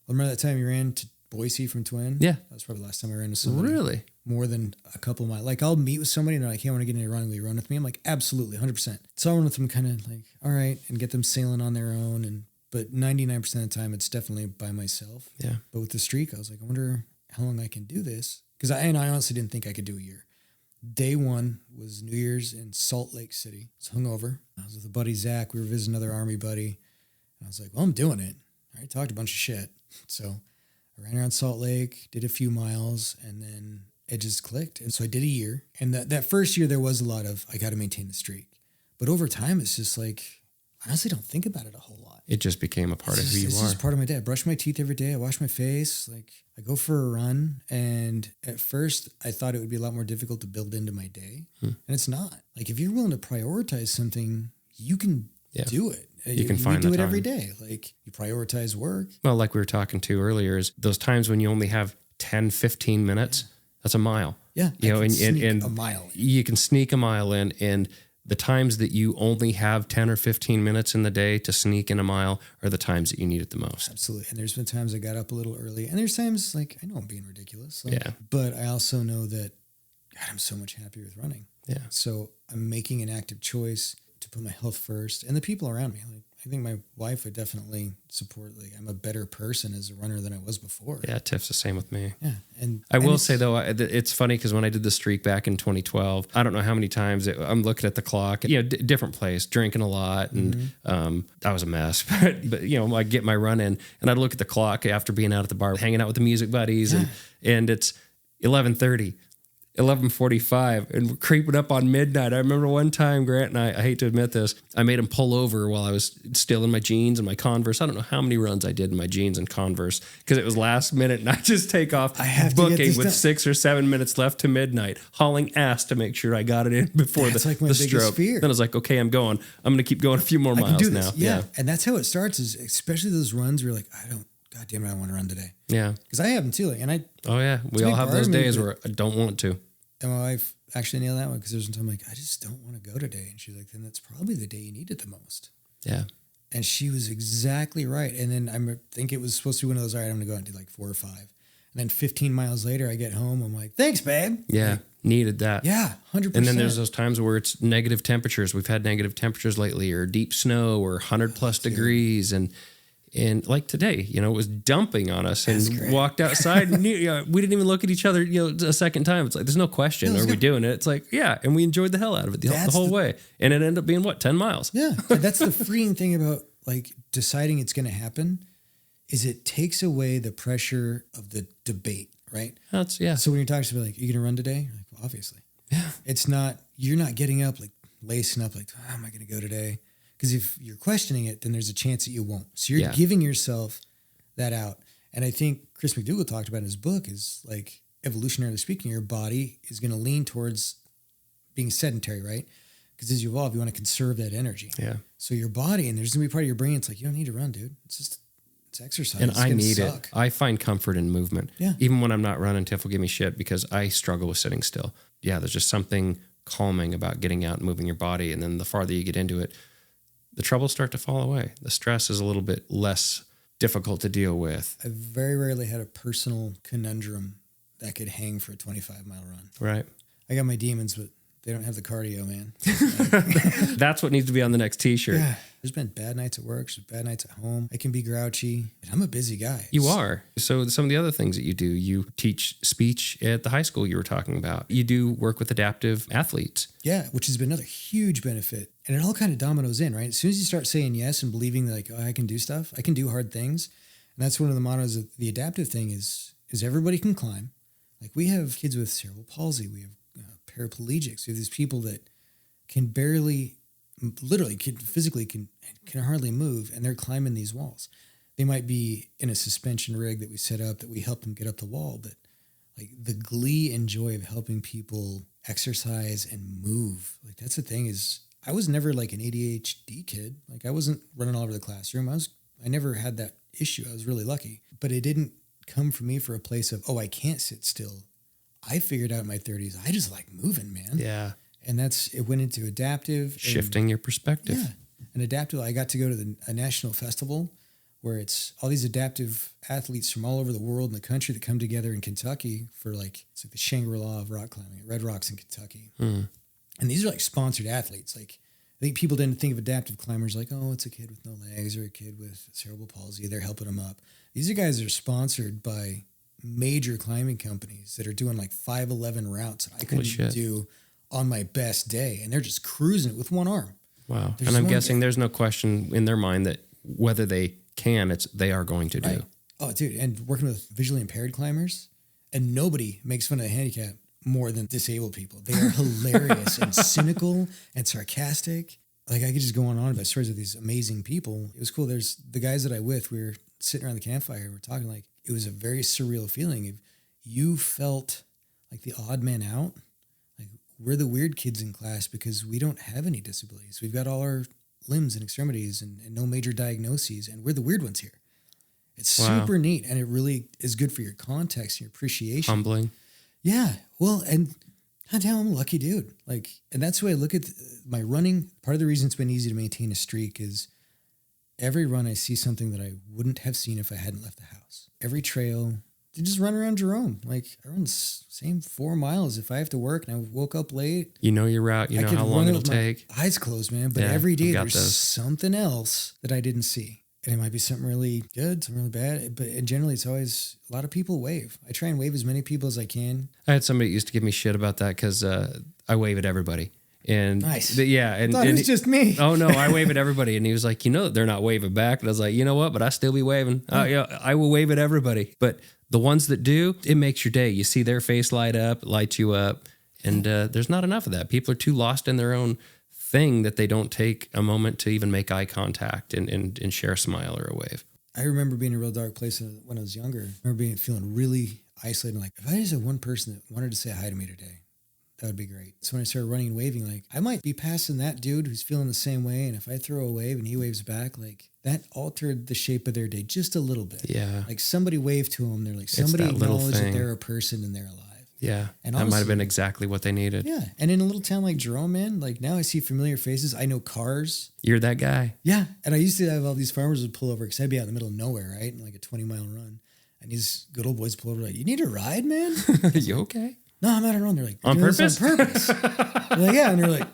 remember that time you ran to Boise from Twin? Yeah. That was probably the last time I ran with somebody. Really? More than a couple of miles. Like, I'll meet with somebody and they're like, hey, I want to get into running. Will you run with me? I'm like, absolutely, 100%. So I run with them kind of like, all right, and get them sailing on their own. But 99% of the time, it's definitely by myself. Yeah. But with the streak, I was like, I wonder how long I can do this. Because I honestly didn't think I could do a year. Day one was New Year's in Salt Lake City. I was hungover. I was with a buddy, Zach. We were visiting another Army buddy. And I was like, well, I'm doing it. I already talked a bunch of shit. So I ran around Salt Lake, did a few miles, and then it just clicked. And so I did a year. And that first year, there was a lot of, I got to maintain the streak. But over time, it's just like, I honestly don't think about it a whole lot. It just became a part of who you are. It's just part of my day. I brush my teeth every day. I wash my face. Like, I go for a run. And at first, I thought it would be a lot more difficult to build into my day. And it's not. Like, if you're willing to prioritize something, you can do it. You can find the time. We do it every day. Like, you prioritize work. Well, like we were talking to earlier, is those times when you only have 10, 15 minutes, that's a mile. Yeah. You know, and a mile. You can sneak a mile in, and the times that you only have 10 or 15 minutes in the day to sneak in a mile are the times that you need it the most. Absolutely. And there's been times I got up a little early, and there's times like, I know I'm being ridiculous. Like, Yeah. But I also know that, God, I'm so much happier with running. Yeah. So I'm making an active choice to put my health first and the people around me. Like, I think my wife would definitely support, like, I'm a better person as a runner than I was before. Yeah, Tiff's the same with me. Yeah. And I will say, though, it's funny because when I did the streak back in 2012, I don't know how many times I'm looking at the clock, different place, drinking a lot. And I was a mess. But I get my run in and I'd look at the clock after being out at the bar, hanging out with the music buddies. And it's 11:30. 11:45 and we're creeping up on midnight. I remember one time, Grant and I hate to admit this, I made him pull over while I was still in my jeans and my Converse. I don't know how many runs I did in my jeans and Converse because it was last minute and I just take off booking with 6 or 7 minutes left to midnight, hauling ass to make sure I got it in before the stroke. Fear. Then I was like, okay, I'm going. I'm going to keep going a few more miles now. Yeah. And that's how it starts, is especially those runs where you're like, God damn it, I want to run today. Yeah. Because I have them too. Oh yeah. We all have those days where I don't want to. And my wife actually nailed that one, because there's some time like, I just don't want to go today. And she's like, then that's probably the day you need it the most. Yeah. And she was exactly right. And then I think it was supposed to be one of those, all right, I'm going to go out and do like 4 or 5. And then 15 miles later, I get home. I'm like, thanks, babe. Yeah. Like, needed that. Yeah. 100%. And then there's those times where it's negative temperatures. We've had negative temperatures lately, or deep snow, or 100 plus degrees. And like today, it was dumping on us. That's and great. Walked outside and we didn't even look at each other, a second time. It's like, there's no question. Are we doing it? It's like, yeah. And we enjoyed the hell out of it the whole way. And it ended up being 10 miles? Yeah. And that's the freeing thing about like deciding it's going to happen, is it takes away the pressure of the debate, right? Yeah. So when you're talking to somebody like, are you going to run today? You're like, well, obviously. Yeah. It's not, you're not getting up, like lacing up, like, how am I going to go today? Because if you're questioning it, then there's a chance that you won't. So you're giving yourself that out. And I think Chris McDougall talked about in his book is like, evolutionarily speaking, your body is going to lean towards being sedentary, right? Because as you evolve, you want to conserve that energy. Yeah. So your body, and there's going to be part of your brain, it's like, you don't need to run, dude. It's exercise. And I need it. I find comfort in movement. Yeah. Even when I'm not running, Tiff will give me shit because I struggle with sitting still. Yeah, there's just something calming about getting out and moving your body. And then the farther you get into it, the troubles start to fall away. The stress is a little bit less difficult to deal with. I very rarely had a personal conundrum that could hang for a 25-mile run. Right. I got my demons, but they don't have the cardio, man. That's what needs to be on the next T-shirt. Yeah. There's been bad nights at work, there's bad nights at home. I can be grouchy. I'm a busy guy. You are. So some of the other things that you do, you teach speech at the high school you were talking about. You do work with adaptive athletes. Yeah, which has been another huge benefit. And it all kind of dominoes in, right? As soon as you start saying yes and believing that, like, oh, I can do stuff, I can do hard things. And that's one of the mottos of the adaptive thing is everybody can climb. Like, we have kids with cerebral palsy. We have paraplegics. We have these people that can barely, literally, physically can hardly move, and they're climbing these walls. They might be in a suspension rig that we set up, that we help them get up the wall, but like the glee and joy of helping people exercise and move, like that's the thing. Is I was never like an ADHD kid. Like I wasn't running all over the classroom. I never had that issue. I was really lucky, but it didn't come from me for a place of, oh, I can't sit still. I figured out in my 30s, I just like moving, man. Yeah. And it went into adaptive. Shifting your perspective. Yeah. And adaptive, I got to go to a national festival where it's all these adaptive athletes from all over the world and the country that come together in Kentucky for it's like the Shangri-La of rock climbing at Red Rocks in Kentucky. Mm. And these are like sponsored athletes. Like, I think people didn't think of adaptive climbers like, oh, it's a kid with no legs or a kid with cerebral palsy. They're helping them up. These are guys that are sponsored by major climbing companies that are doing like 5'11" routes that I couldn't do on my best day. And they're just cruising it with one arm. Wow. And I'm guessing there's no question in their mind that whether they can, they are going to do. Right. Oh, dude. And working with visually impaired climbers, and nobody makes fun of the handicap more than disabled people. They are hilarious and cynical and sarcastic. Like, I could just go on about stories of these amazing people. It was cool. There's the guys that I with, we were sitting around the campfire, we're talking, like, it was a very surreal feeling. If you felt like the odd man out, like, we're the weird kids in class because we don't have any disabilities. We've got all our limbs and extremities and no major diagnoses, and we're the weird ones here. It's super neat, and it really is good for your context and your appreciation. Humbling. Yeah. Well, and God damn, I'm a lucky dude. Like, and that's the way I look at my running. Part of the reason it's been easy to maintain a streak is every run I see something that I wouldn't have seen if I hadn't left the house. Every trail, to just run around Jerome. Like, I run the same 4 miles. If I have to work and I woke up late. You know your route. You know how long it'll take. Eyes closed, man. But every day there's something else that I didn't see. And it might be something really good, something really bad. But generally, it's always a lot of people wave. I try and wave as many people as I can. I had somebody used to give me shit about that because I wave at everybody. And nice. And thought it was just me. Oh no, I wave at everybody. And he was like, they're not waving back. But I was like, you know what? But I still be waving. I will wave at everybody. But the ones that do, it makes your day. You see their face lights you up. And there's not enough of that. People are too lost in their own thing that they don't take a moment to even make eye contact and share a smile or a wave. I remember being in a real dark place when I was younger. I remember feeling really isolated. Like, if I just had one person that wanted to say hi to me today, that would be great. So when I started running and waving, like, I might be passing that dude who's feeling the same way. And if I throw a wave and he waves back, like, that altered the shape of their day just a little bit. Yeah. Like, somebody waved to them. They're like, somebody acknowledged that they're a person and they're alive. Yeah. And that might have been exactly what they needed. Yeah. And in a little town like Jerome, man, like, now I see familiar faces. I know cars. You're that guy. Yeah. And I used to have all these farmers would pull over because I'd be out in the middle of nowhere, right? In like a 20-mile run. And these good old boys pull over like, you need a ride, man? You okay? No, I'm out on a run. They're like, on purpose? On purpose. They're like, yeah. And they're like,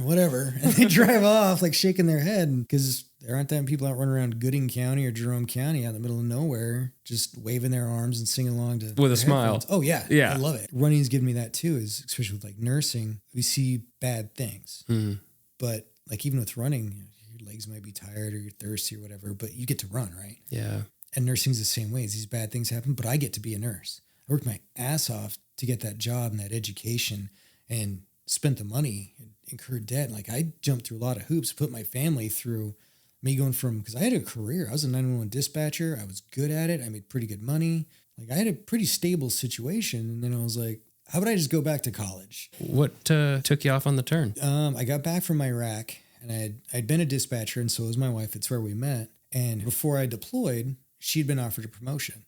whatever. And they drive off like shaking their head because there aren't that many people out running around Gooding County or Jerome County out in the middle of nowhere, just waving their arms and singing along to with a smile. Oh yeah. Yeah. I love it. Running's given me that too, is especially with like nursing, we see bad things. Mm-hmm. But like even with running, your legs might be tired or you're thirsty or whatever, but you get to run, right? Yeah. And nursing's the same way. These bad things happen, but I get to be a nurse. I worked my ass off to get that job and that education and spent the money and incurred debt. Like, I jumped through a lot of hoops, put my family through me going from, because I had a career. I was a 911 dispatcher. I was good at it. I made pretty good money. Like, I had a pretty stable situation. And then I was like, how about I just go back to college? What took you off on the turn? I got back from Iraq and I'd been a dispatcher and so was my wife. It's where we met. And before I deployed, she'd been offered a promotion.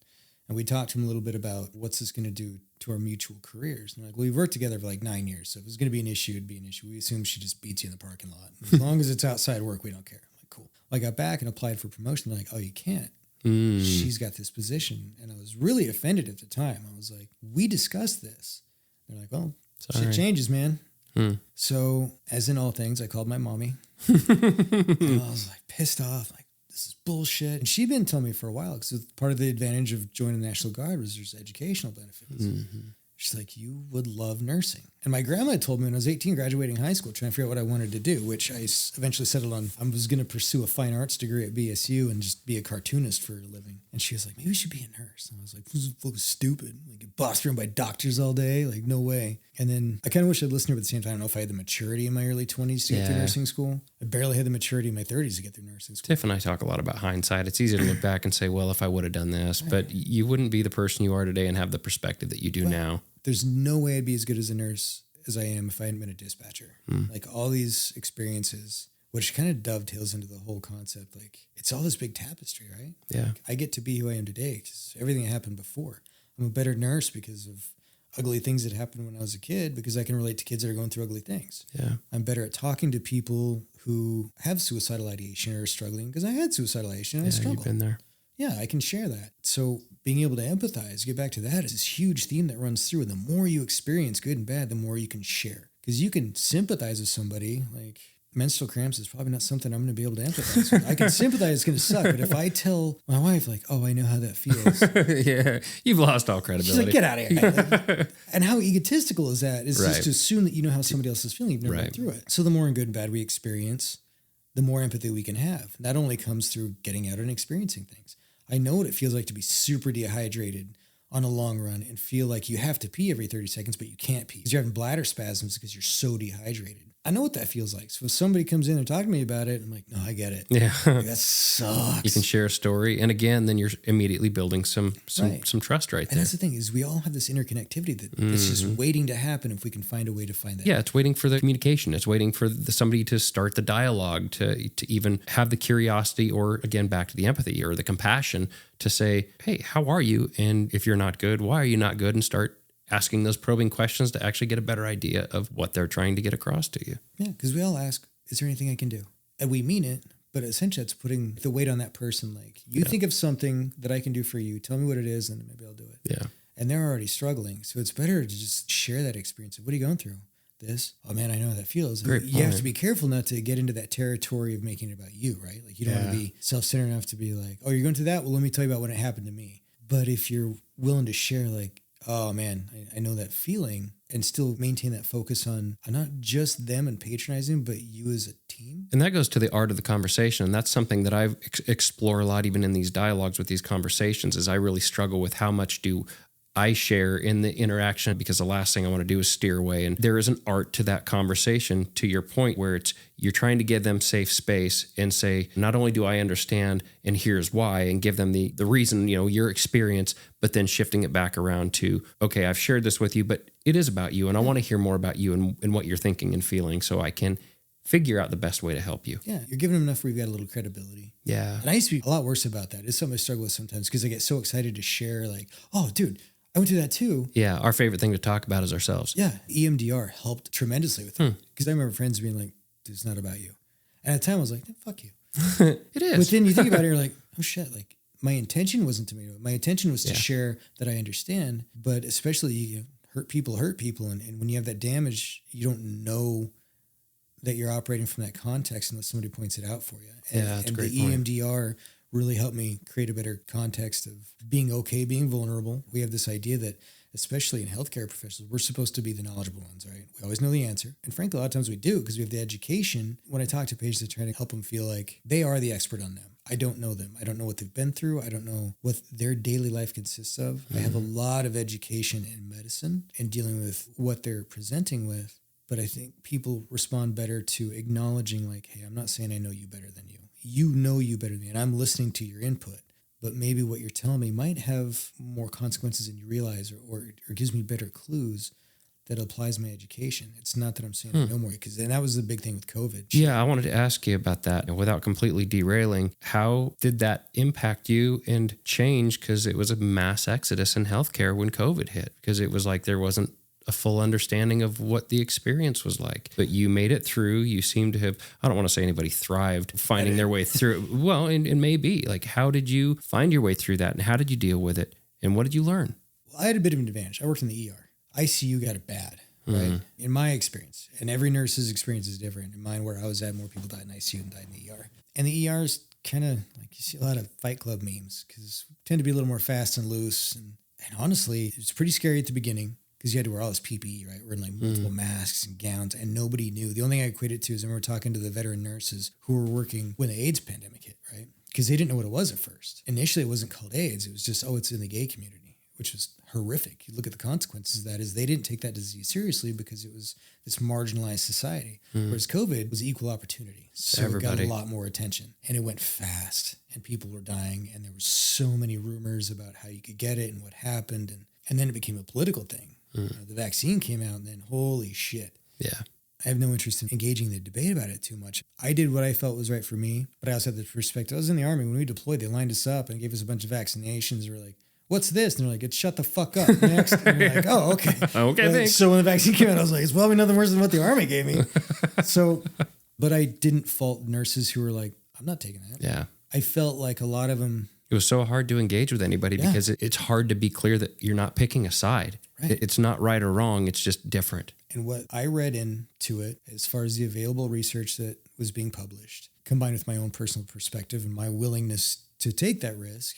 And we talked to him a little bit about what's this going to do to our mutual careers. And like, well, we've worked together for like 9 years. So if it was going to be an issue, it'd be an issue. We assume she just beats you in the parking lot. As long as it's outside work, we don't care. I'm like, cool. Well, I got back and applied for promotion. They're like, oh, you can't. She's got this position. And I was really offended at the time. I was like, we discussed this. They're like, well, shit changes, man. So as in all things, I called my mommy. And I was like pissed off. Like, this is bullshit. And she'd been telling me for a while because part of the advantage of joining the National Guard was there's educational benefits. Mm-hmm. She's like, you would love nursing. And my grandma told me when I was 18, graduating high school, trying to figure out what I wanted to do, which I eventually settled on. I was going to pursue a fine arts degree at BSU and just be a cartoonist for a living. And she was like, maybe you should be a nurse. And I was like, this is stupid. Like, get bossed around by doctors all day. Like, no way. And then I kind of wish I'd listened to her, but at the same time, I don't know if I had the maturity in my early 20s to get through nursing school. I barely had the maturity in my 30s to get through nursing school. Tiff and I talk a lot about hindsight. It's easy to look back and say, well, if I would have done this, but you wouldn't be the person you are today and have the perspective that you do now. There's no way I'd be as good as a nurse as I am if I hadn't been a dispatcher. Like, all these experiences, which kind of dovetails into the whole concept. Like, it's all this big tapestry, right? Yeah. Like, I get to be who I am today because everything that happened before. I'm a better nurse because of ugly things that happened when I was a kid, because I can relate to kids that are going through ugly things. Yeah. I'm better at talking to people who have suicidal ideation or are struggling, because I had suicidal ideation and I struggled. You've been there. Yeah, I can share that. So being able to empathize, get back to that, is this huge theme that runs through. And the more you experience good and bad, the more you can share. Because you can sympathize with somebody. Like, menstrual cramps is probably not something I'm going to be able to empathize with. I can sympathize, it's going to suck. But if I tell my wife, like, oh, I know how that feels. Yeah, you've lost all credibility. She's like, get out of here. Like, and how egotistical is that? Is just to assume that you know how somebody else is feeling. You've never been through it. So the more good and bad we experience, the more empathy we can have. And that only comes through getting out and experiencing things. I know what it feels like to be super dehydrated on a long run and feel like you have to pee every 30 seconds, but you can't pee because you're having bladder spasms because you're so dehydrated. I know what that feels like. So if somebody comes in and talks to me about it, I'm like, no, I get it. Yeah. Like, that sucks. You can share a story. And again, then you're immediately building some trust right there. And that's the thing, is we all have this interconnectivity that's just waiting to happen if we can find a way to find that. Yeah, it's waiting for the communication. It's waiting for somebody to start the dialogue, to even have the curiosity, or again, back to the empathy or the compassion, to say, hey, how are you? And if you're not good, why are you not good? And start asking those probing questions to actually get a better idea of what they're trying to get across to you. Yeah, because we all ask, is there anything I can do? And we mean it, but essentially it's putting the weight on that person. Like, you think of something that I can do for you. Tell me what it is, and then maybe I'll do it. Yeah. And they're already struggling. So it's better to just share that experience of, what are you going through? This. Oh man, I know how that feels. Great You point. have to be careful not to get into that territory of making it about you, right? Like, you don't want to be self-centered enough to be like, oh, you're going through that? Well, let me tell you about when it happened to me. But if you're willing to share, like, oh man, I know that feeling, and still maintain that focus on not just them and patronizing, but you as a team. And that goes to the art of the conversation. And that's something that I explore a lot, even in these dialogues with these conversations, is I really struggle with how much do I share in the interaction, because the last thing I want to do is steer away. And there is an art to that conversation, to your point, where you're trying to give them safe space and say, not only do I understand and here's why, and give them the reason, your experience, but then shifting it back around to, okay, I've shared this with you, but it is about you. And I want to hear more about you and what you're thinking and feeling, so I can figure out the best way to help you. Yeah, you're giving them enough where you've got a little credibility. Yeah. And I used to be a lot worse about that. It's something I struggle with sometimes, because I get so excited to share, like, oh, dude, I went through that too. Yeah, our favorite thing to talk about is ourselves. Yeah, EMDR helped tremendously with that. Because I remember friends being like, dude, it's not about you. And at the time I was like, fuck you. It is. But then you think about it, you're like, oh shit, like, my intention wasn't to make it. My intention was to share that I understand, but especially hurt people. And when you have that damage, you don't know that you're operating from that context unless somebody points it out for you. And, that's a and great the point. EMDR really helped me create a better context of being okay, being vulnerable. We have this idea that, especially in healthcare professionals, we're supposed to be the knowledgeable ones, right? We always know the answer. And frankly, a lot of times we do, because we have the education. When I talk to patients, I try to help them feel like they are the expert on them. I don't know them. I don't know what they've been through. I don't know what their daily life consists of. I have a lot of education in medicine and dealing with what they're presenting with. But I think people respond better to acknowledging, like, hey, I'm not saying I know you better than you. You know you better than me, and I'm listening to your input. But maybe what you're telling me might have more consequences than you realize, or gives me better clues that applies my education. It's not that I'm saying I know more, and that was the big thing with COVID. Yeah, I wanted to ask you about that without completely derailing. How did that impact you and change? Because it was a mass exodus in healthcare when COVID hit, because it was like there wasn't a full understanding of what the experience was like. But you made it through. You seem to have, I don't want to say anybody thrived finding their way through. Well, and maybe, like, how did you find your way through that, and how did you deal with it, and what did you learn? Well, I had a bit of an advantage. I worked in the ER. ICU got it bad, right? In my experience, and every nurse's experience is different. In mine, where I was at, more people died in ICU than died in the ER. And the ER is kind of like, you see a lot of Fight Club memes, because tend to be a little more fast and loose. And honestly, it's pretty scary at the beginning, because you had to wear all this PPE, right? We're in like multiple masks and gowns, and nobody knew. The only thing I equated to is when we were talking to the veteran nurses who were working when the AIDS pandemic hit, right? Because they didn't know what it was at first. Initially, it wasn't called AIDS. It was just, oh, it's in the gay community, which was horrific. You look at the consequences of that, is they didn't take that disease seriously because it was this marginalized society. Whereas COVID was equal opportunity. So it got a lot more attention, and it went fast, and people were dying, and there were so many rumors about how you could get it and what happened. And then it became a political thing. The vaccine came out, and then holy shit. Yeah. I have no interest in engaging in the debate about it too much. I did what I felt was right for me, but I also had the perspective. I was in the Army. When we deployed, they lined us up and gave us a bunch of vaccinations. We're like, what's this? And they're like, it's shut the fuck up. Next. And we're like, oh, okay. Okay, thanks. So when the vaccine came out, I was like, it's probably nothing worse than what the Army gave me. But I didn't fault nurses who were like, I'm not taking that. Yeah. I felt like a lot of them. It was so hard to engage with anybody because it's hard to be clear that you're not picking a side. Right. It's not right or wrong. It's just different. And what I read into it, as far as the available research that was being published, combined with my own personal perspective and my willingness to take that risk.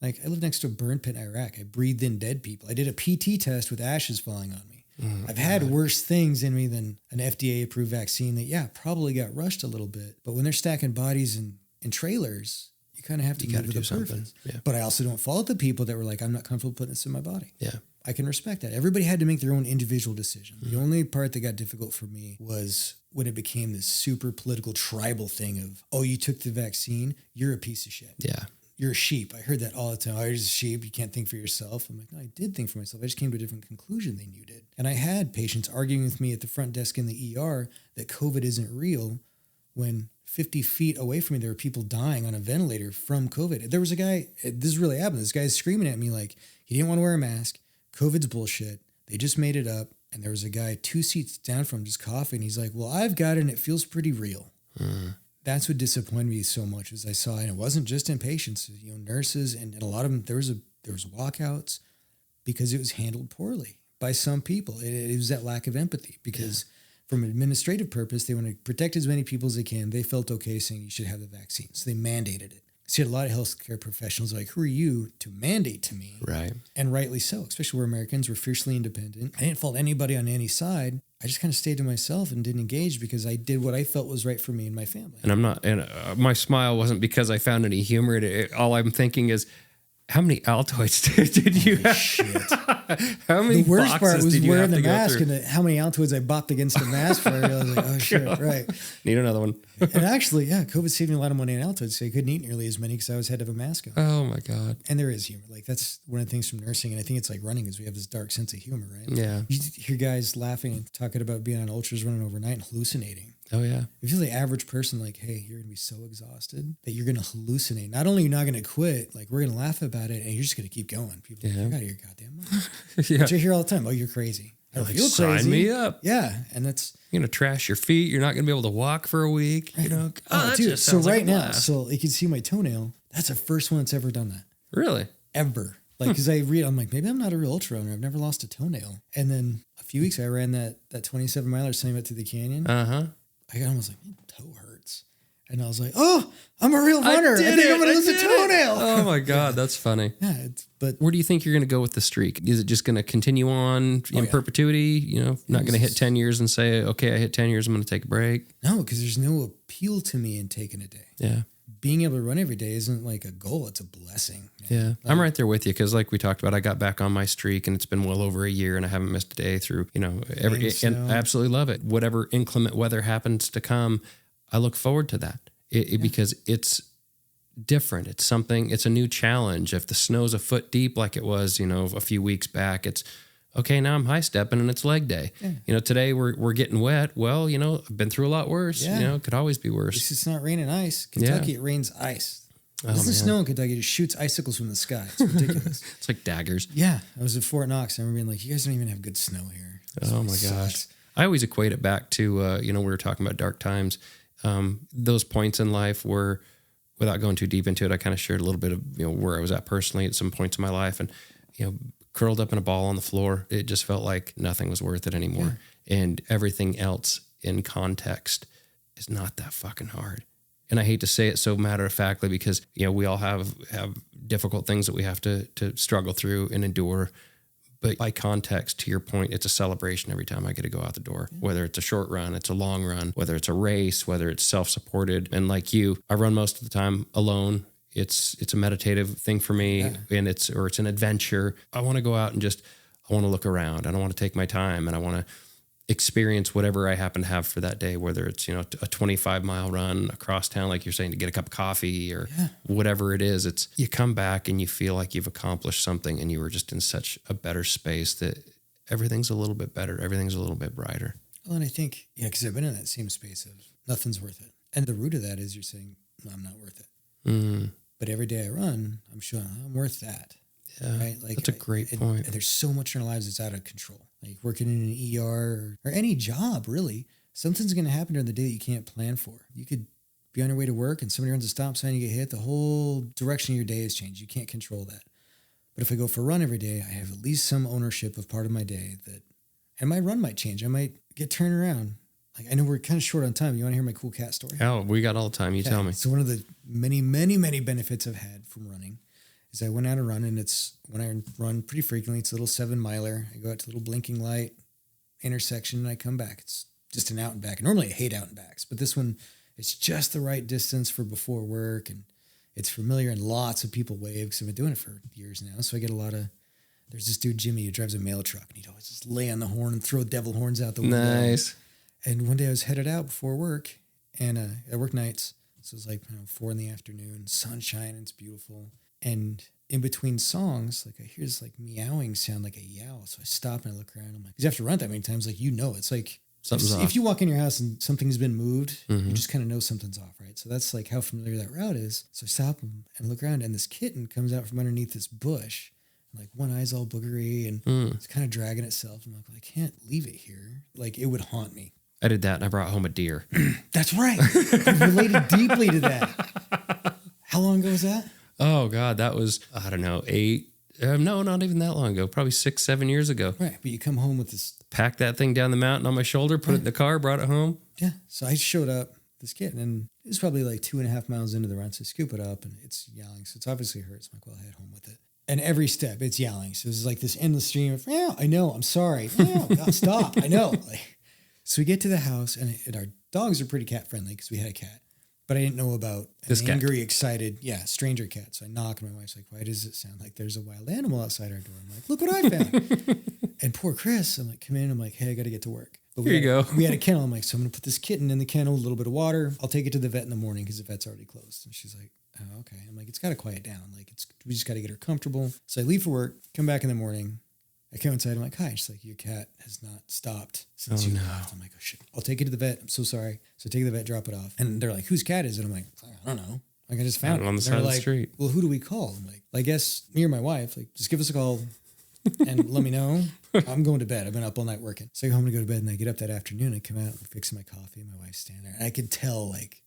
Like, I lived next to a burn pit in Iraq. I breathed in dead people. I did a PT test with ashes falling on me. I've had worse things in me than an FDA-approved vaccine that, probably got rushed a little bit. But when they're stacking bodies in trailers, you kind of have to move with the purpose. Yeah. But I also don't fault the people that were like, I'm not comfortable putting this in my body. Yeah. I can respect that. Everybody had to make their own individual decision. The only part that got difficult for me was when it became this super political tribal thing of, oh, you took the vaccine, you're a piece of shit. Yeah. You're a sheep. I heard that all the time. Oh, you're just a sheep. You can't think for yourself. I'm like, no, I did think for myself. I just came to a different conclusion than you did. And I had patients arguing with me at the front desk in the ER that COVID isn't real when 50 feet away from me, there were people dying on a ventilator from COVID. There was a guy, this really happened. This guy's screaming at me like, he didn't want to wear a mask. COVID's bullshit. They just made it up. And there was a guy 2 seats down from him just coughing. He's like, well, I've got it and it feels pretty real. That's what disappointed me so much as I saw, and it wasn't just inpatients, nurses and a lot of them, there was walkouts because it was handled poorly by some people. It was that lack of empathy because from an administrative purpose, they want to protect as many people as they can. They felt okay saying you should have the vaccine. So they mandated it. So you had a lot of healthcare professionals like, who are you to mandate to me? Right. And rightly so, especially where Americans were fiercely independent. I didn't fault anybody on any side. I just kind of stayed to myself and didn't engage because I did what I felt was right for me and my family. And my smile wasn't because I found any humor in it. All I'm thinking is, how many Altoids did you have? Shit. How many The worst part was wearing the mask through? and how many Altoids I bopped against the mask for. I was like, oh shit, right. Need another one. And actually, COVID saved me a lot of money on Altoids, so I couldn't eat nearly as many because I always had to have a mask on. Oh my God. And there is humor. Like that's one of the things from nursing, and I think it's like running is we have this dark sense of humor, right? Yeah. You hear guys laughing and talking about being on ultras running overnight and hallucinating. Oh yeah. If you're the average person, like, hey, you're going to be so exhausted that you're going to hallucinate. Not only are you not going to quit, like, we're going to laugh about it and you're just going to keep going. People are like, you're out of your goddamn mind. Yeah. Which I hear all the time. Oh, you're crazy. I don't feel Sign crazy. me up. Yeah. And that's... You're going to trash your feet. You're not going to be able to walk for a week. Right. That dude. just So sounds like right a now, blast. so you can see my toenail. That's the first one that's ever done that. Really? Ever. Like, because I'm like, maybe I'm not a real ultra runner. I've never lost a toenail. And then a few weeks ago, I ran that 27 miler sending it through the canyon. Uh-huh. I got almost like, my toe hurts. And I was like, oh, I'm a real runner. I think I'm going to lose a toenail. Oh my God, that's funny. Yeah, but Where do you think you're going to go with the streak? Is it just going to continue on in perpetuity? Not going to hit 10 years and say, okay, I hit 10 years, I'm going to take a break? No, because there's no appeal to me in taking a day. Yeah. Being able to run every day isn't like a goal. It's a blessing. Yeah. I'm right there with you because like we talked about, I got back on my streak and it's been well over a year and I haven't missed a day through, and I absolutely love it. Whatever inclement weather happens to come, I look forward to that because it's different. It's something, it's a new challenge. If the snow's a foot deep like it was, a few weeks back, it's okay, now I'm high stepping and it's leg day. Yeah. Today we're getting wet. Well, I've been through a lot worse. Yeah. It could always be worse. At least it's not raining ice. Kentucky, it rains ice. It doesn't snow in Kentucky. It just shoots icicles from the sky. It's ridiculous. It's like daggers. Yeah. I was at Fort Knox. I remember being like, you guys don't even have good snow here. Oh my gosh. I always equate it back to, we were talking about dark times. Those points in life where, without going too deep into it, I kind of shared a little bit of, where I was at personally at some points in my life and, curled up in a ball on the floor. It just felt like nothing was worth it anymore. Yeah. And everything else in context is not that fucking hard. And I hate to say it so matter-of-factly because, we all have difficult things that we have to struggle through and endure. But by context, to your point, it's a celebration every time I get to go out the door, whether it's a short run, it's a long run, whether it's a race, whether it's self-supported. And like you, I run most of the time alone. It's a meditative thing for me and it's an adventure. I want to go out and I want to look around. I don't want to take my time and I want to experience whatever I happen to have for that day, whether it's, a 25-mile run across town, like you're saying, to get a cup of coffee or whatever it is. It's you come back and you feel like you've accomplished something and you were just in such a better space that everything's a little bit better. Everything's a little bit brighter. Well, and I think, because I've been in that same space of nothing's worth it. And the root of that is you're saying, no, I'm not worth it. Mm. But every day I run, I'm showing I'm worth that. Yeah, right? Like that's a great point. And there's so much in our lives that's out of control. Like working in an ER or any job, really. Something's going to happen during the day that you can't plan for. You could be on your way to work and somebody runs a stop sign, you get hit. The whole direction of your day has changed. You can't control that. But if I go for a run every day, I have at least some ownership of part of my day and my run might change. I might get turned around. Like, I know we're kind of short on time. You want to hear my cool cat story? Oh, we got all the time. You tell me. So one of the many, many, many benefits I've had from running is I went out and run, and it's when I run pretty frequently, it's a little 7-miler. I go out to a little blinking light intersection and I come back. It's just an out and back. Normally I hate out and backs, but this one, it's just the right distance for before work and it's familiar and lots of people wave because I've been doing it for years now. So I get a lot of, there's this dude, Jimmy, who drives a mail truck and he'd always just lay on the horn and throw devil horns out the window. Nice. And one day I was headed out before work and I work nights. So it was like 4 p.m, sunshine, it's beautiful. And in between songs, like I hear this like meowing sound like a yowl. So I stop and I look around. I'm like, because you have to run that many times, like, it's like, something's off. If you walk in your house and something's been moved, mm-hmm. you just kind of know something's off, right? So that's like how familiar that route is. So I stop and look around and this kitten comes out from underneath this bush. Like one eye's all boogery and it's kind of dragging itself. I'm like, well, I can't leave it here. Like it would haunt me. I did that and I brought home a deer. That's right. I related deeply to that. How long ago was that? Oh God, that was, I don't know, 8. No, not even that long ago. Probably 6, 7 years ago. Right. But you come home with this. Packed that thing down the mountain on my shoulder, put it in the car, brought it home. Yeah. So I showed up with this kitten and it was probably like 2.5 miles into the run. So I scoop it up and it's yelling. So it's obviously hurts. I'm like, well, I head home with it. And every step it's yelling. So it's like this endless stream of, yeah, I know. I'm sorry. No, God, stop. I know. Like, so we get to the house and our dogs are pretty cat friendly because we had a cat. But I didn't know about an angry, excited, stranger cat. So I knock and my wife's like, why does it sound like there's a wild animal outside our door? I'm like, look what I found. And poor Chris, I'm like, come in. I'm like, hey, I got to get to work. But Here you go. We had a kennel. I'm like, so I'm going to put this kitten in the kennel, a little bit of water. I'll take it to the vet in the morning because the vet's already closed. And she's like, oh, okay. I'm like, it's got to quiet down. Like, we just got to get her comfortable. So I leave for work, come back in the morning. I come inside. I'm like, hi. She's like, your cat has not stopped since you left. I'm like, oh, shit. I'll take it to the vet. I'm so sorry. So I take it to the vet, drop it off. And they're like, whose cat is it? I'm like, I don't know. Like, I just found it on the side of the street. Well, who do we call? I'm like, I guess me or my wife. Like, just give us a call and let me know. I'm going to bed. I've been up all night working. So I go home to go to bed and I get up that afternoon. I come out, I'm fixing my coffee. My wife's standing there. And I could tell, like,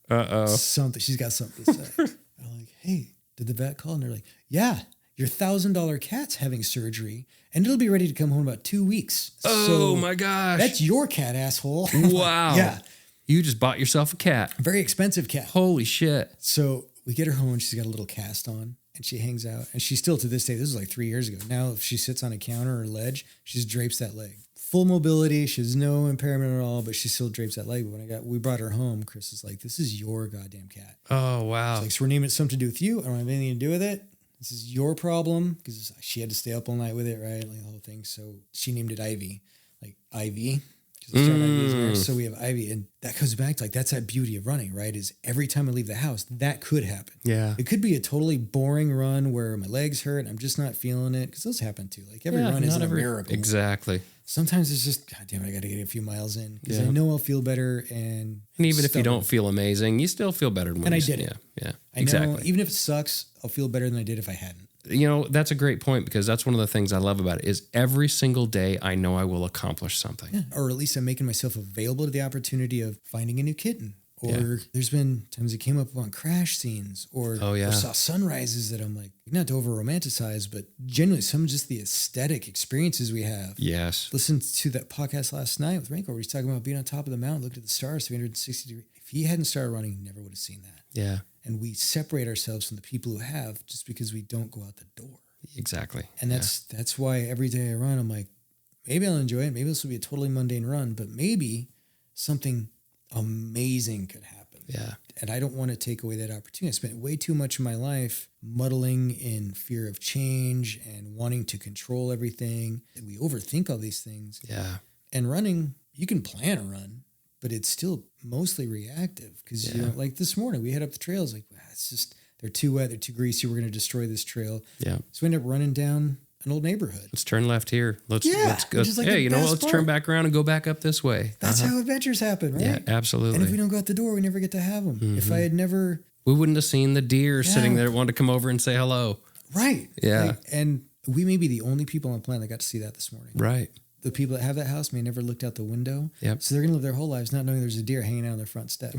something. She's got something to say. I'm like, hey, did the vet call? And they're like, yeah. Your $1,000 cat's having surgery, and it'll be ready to come home in about 2 weeks. Oh, my gosh. That's your cat, asshole. Wow. Yeah. You just bought yourself a cat. Very expensive cat. Holy shit. So we get her home, and she's got a little cast on, and she hangs out. And she still, to this day, this was like 3 years ago. Now, if she sits on a counter or ledge, she just drapes that leg. Full mobility. She has no impairment at all, but she still drapes that leg. But when we brought her home, Chris is like, this is your goddamn cat. Oh, wow. Like, so we're naming it something to do with you. I don't have anything to do with it. This is your problem because she had to stay up all night with it, right? Like the whole thing. So she named it Ivy, like Ivy. So we have Ivy, and that comes back to like that's that beauty of running, right? Is every time I leave the house, that could happen. Yeah, it could be a totally boring run where my legs hurt and I'm just not feeling it because those happen too. Like every run isn't a miracle. Exactly. Sometimes it's just, God damn it, I got to get a few miles in because I know I'll feel better. And even if you don't feel amazing, you still feel better. And I did it. Yeah, I know, even if it sucks, I'll feel better than I did if I hadn't. You know, that's a great point because that's one of the things I love about it is every single day I know I will accomplish something. Yeah. Or at least I'm making myself available to the opportunity of finding a new kitten. Or there's been times it came up on crash scenes or saw sunrises that I'm like, not to over romanticize, but genuinely some of just the aesthetic experiences we have. Yes. Listened to that podcast last night with Ranko where he's talking about being on top of the mountain, looked at the stars, 360 degrees. If he hadn't started running, he never would have seen that. Yeah. And we separate ourselves from the people who have just because we don't go out the door. Exactly. And that's why every day I run, I'm like, maybe I'll enjoy it. Maybe this will be a totally mundane run, but maybe something amazing could happen. Yeah. And I don't want to take away that opportunity. I spent way too much of my life muddling in fear of change and wanting to control everything. And we overthink all these things. Yeah. And running, you can plan a run, but it's still mostly reactive because, you know, like this morning we head up the trails like, it's just, they're too wet, they're too greasy, we're going to destroy this trail. Yeah. So we end up running down an old neighborhood. Let's turn left here. Let's go. Like hey, you know what? Let's turn back around and go back up this way. That's how adventures happen, right? Yeah, absolutely. And if we don't go out the door, we never get to have them. Mm-hmm. If I had never... We wouldn't have seen the deer sitting there wanting to come over and say hello. Right. Yeah. Like, and we may be the only people on the planet that got to see that this morning. Right. The people that have that house may never looked out the window. Yep. So they're going to live their whole lives not knowing there's a deer hanging out on their front step.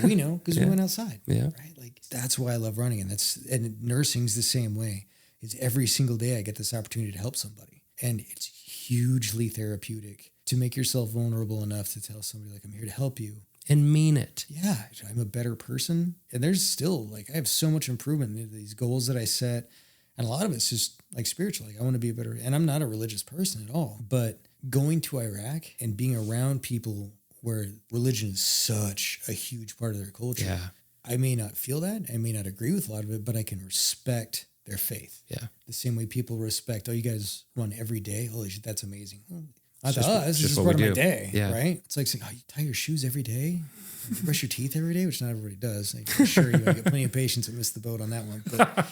We know because we went outside. Yeah. Right. Like that's why I love running. And nursing's the same way. It's every single day I get this opportunity to help somebody. And it's hugely therapeutic to make yourself vulnerable enough to tell somebody like, I'm here to help you. And mean it. Yeah. I'm a better person. And there's still like, I have so much improvement in these goals that I set. And a lot of it's just like spiritual. Like I want to be a better, and I'm not a religious person at all, but going to Iraq and being around people where religion is such a huge part of their culture. Yeah. I may not feel that. I may not agree with a lot of it, but I can respect their faith. Yeah. The same way people respect, oh, you guys run every day. Holy shit, that's amazing. Well, not to us, it's just part of my day, right? It's like saying, oh, you tie your shoes every day? You brush your teeth every day, which not everybody does. Like, I'm sure you get plenty of patients that miss the boat on that one. But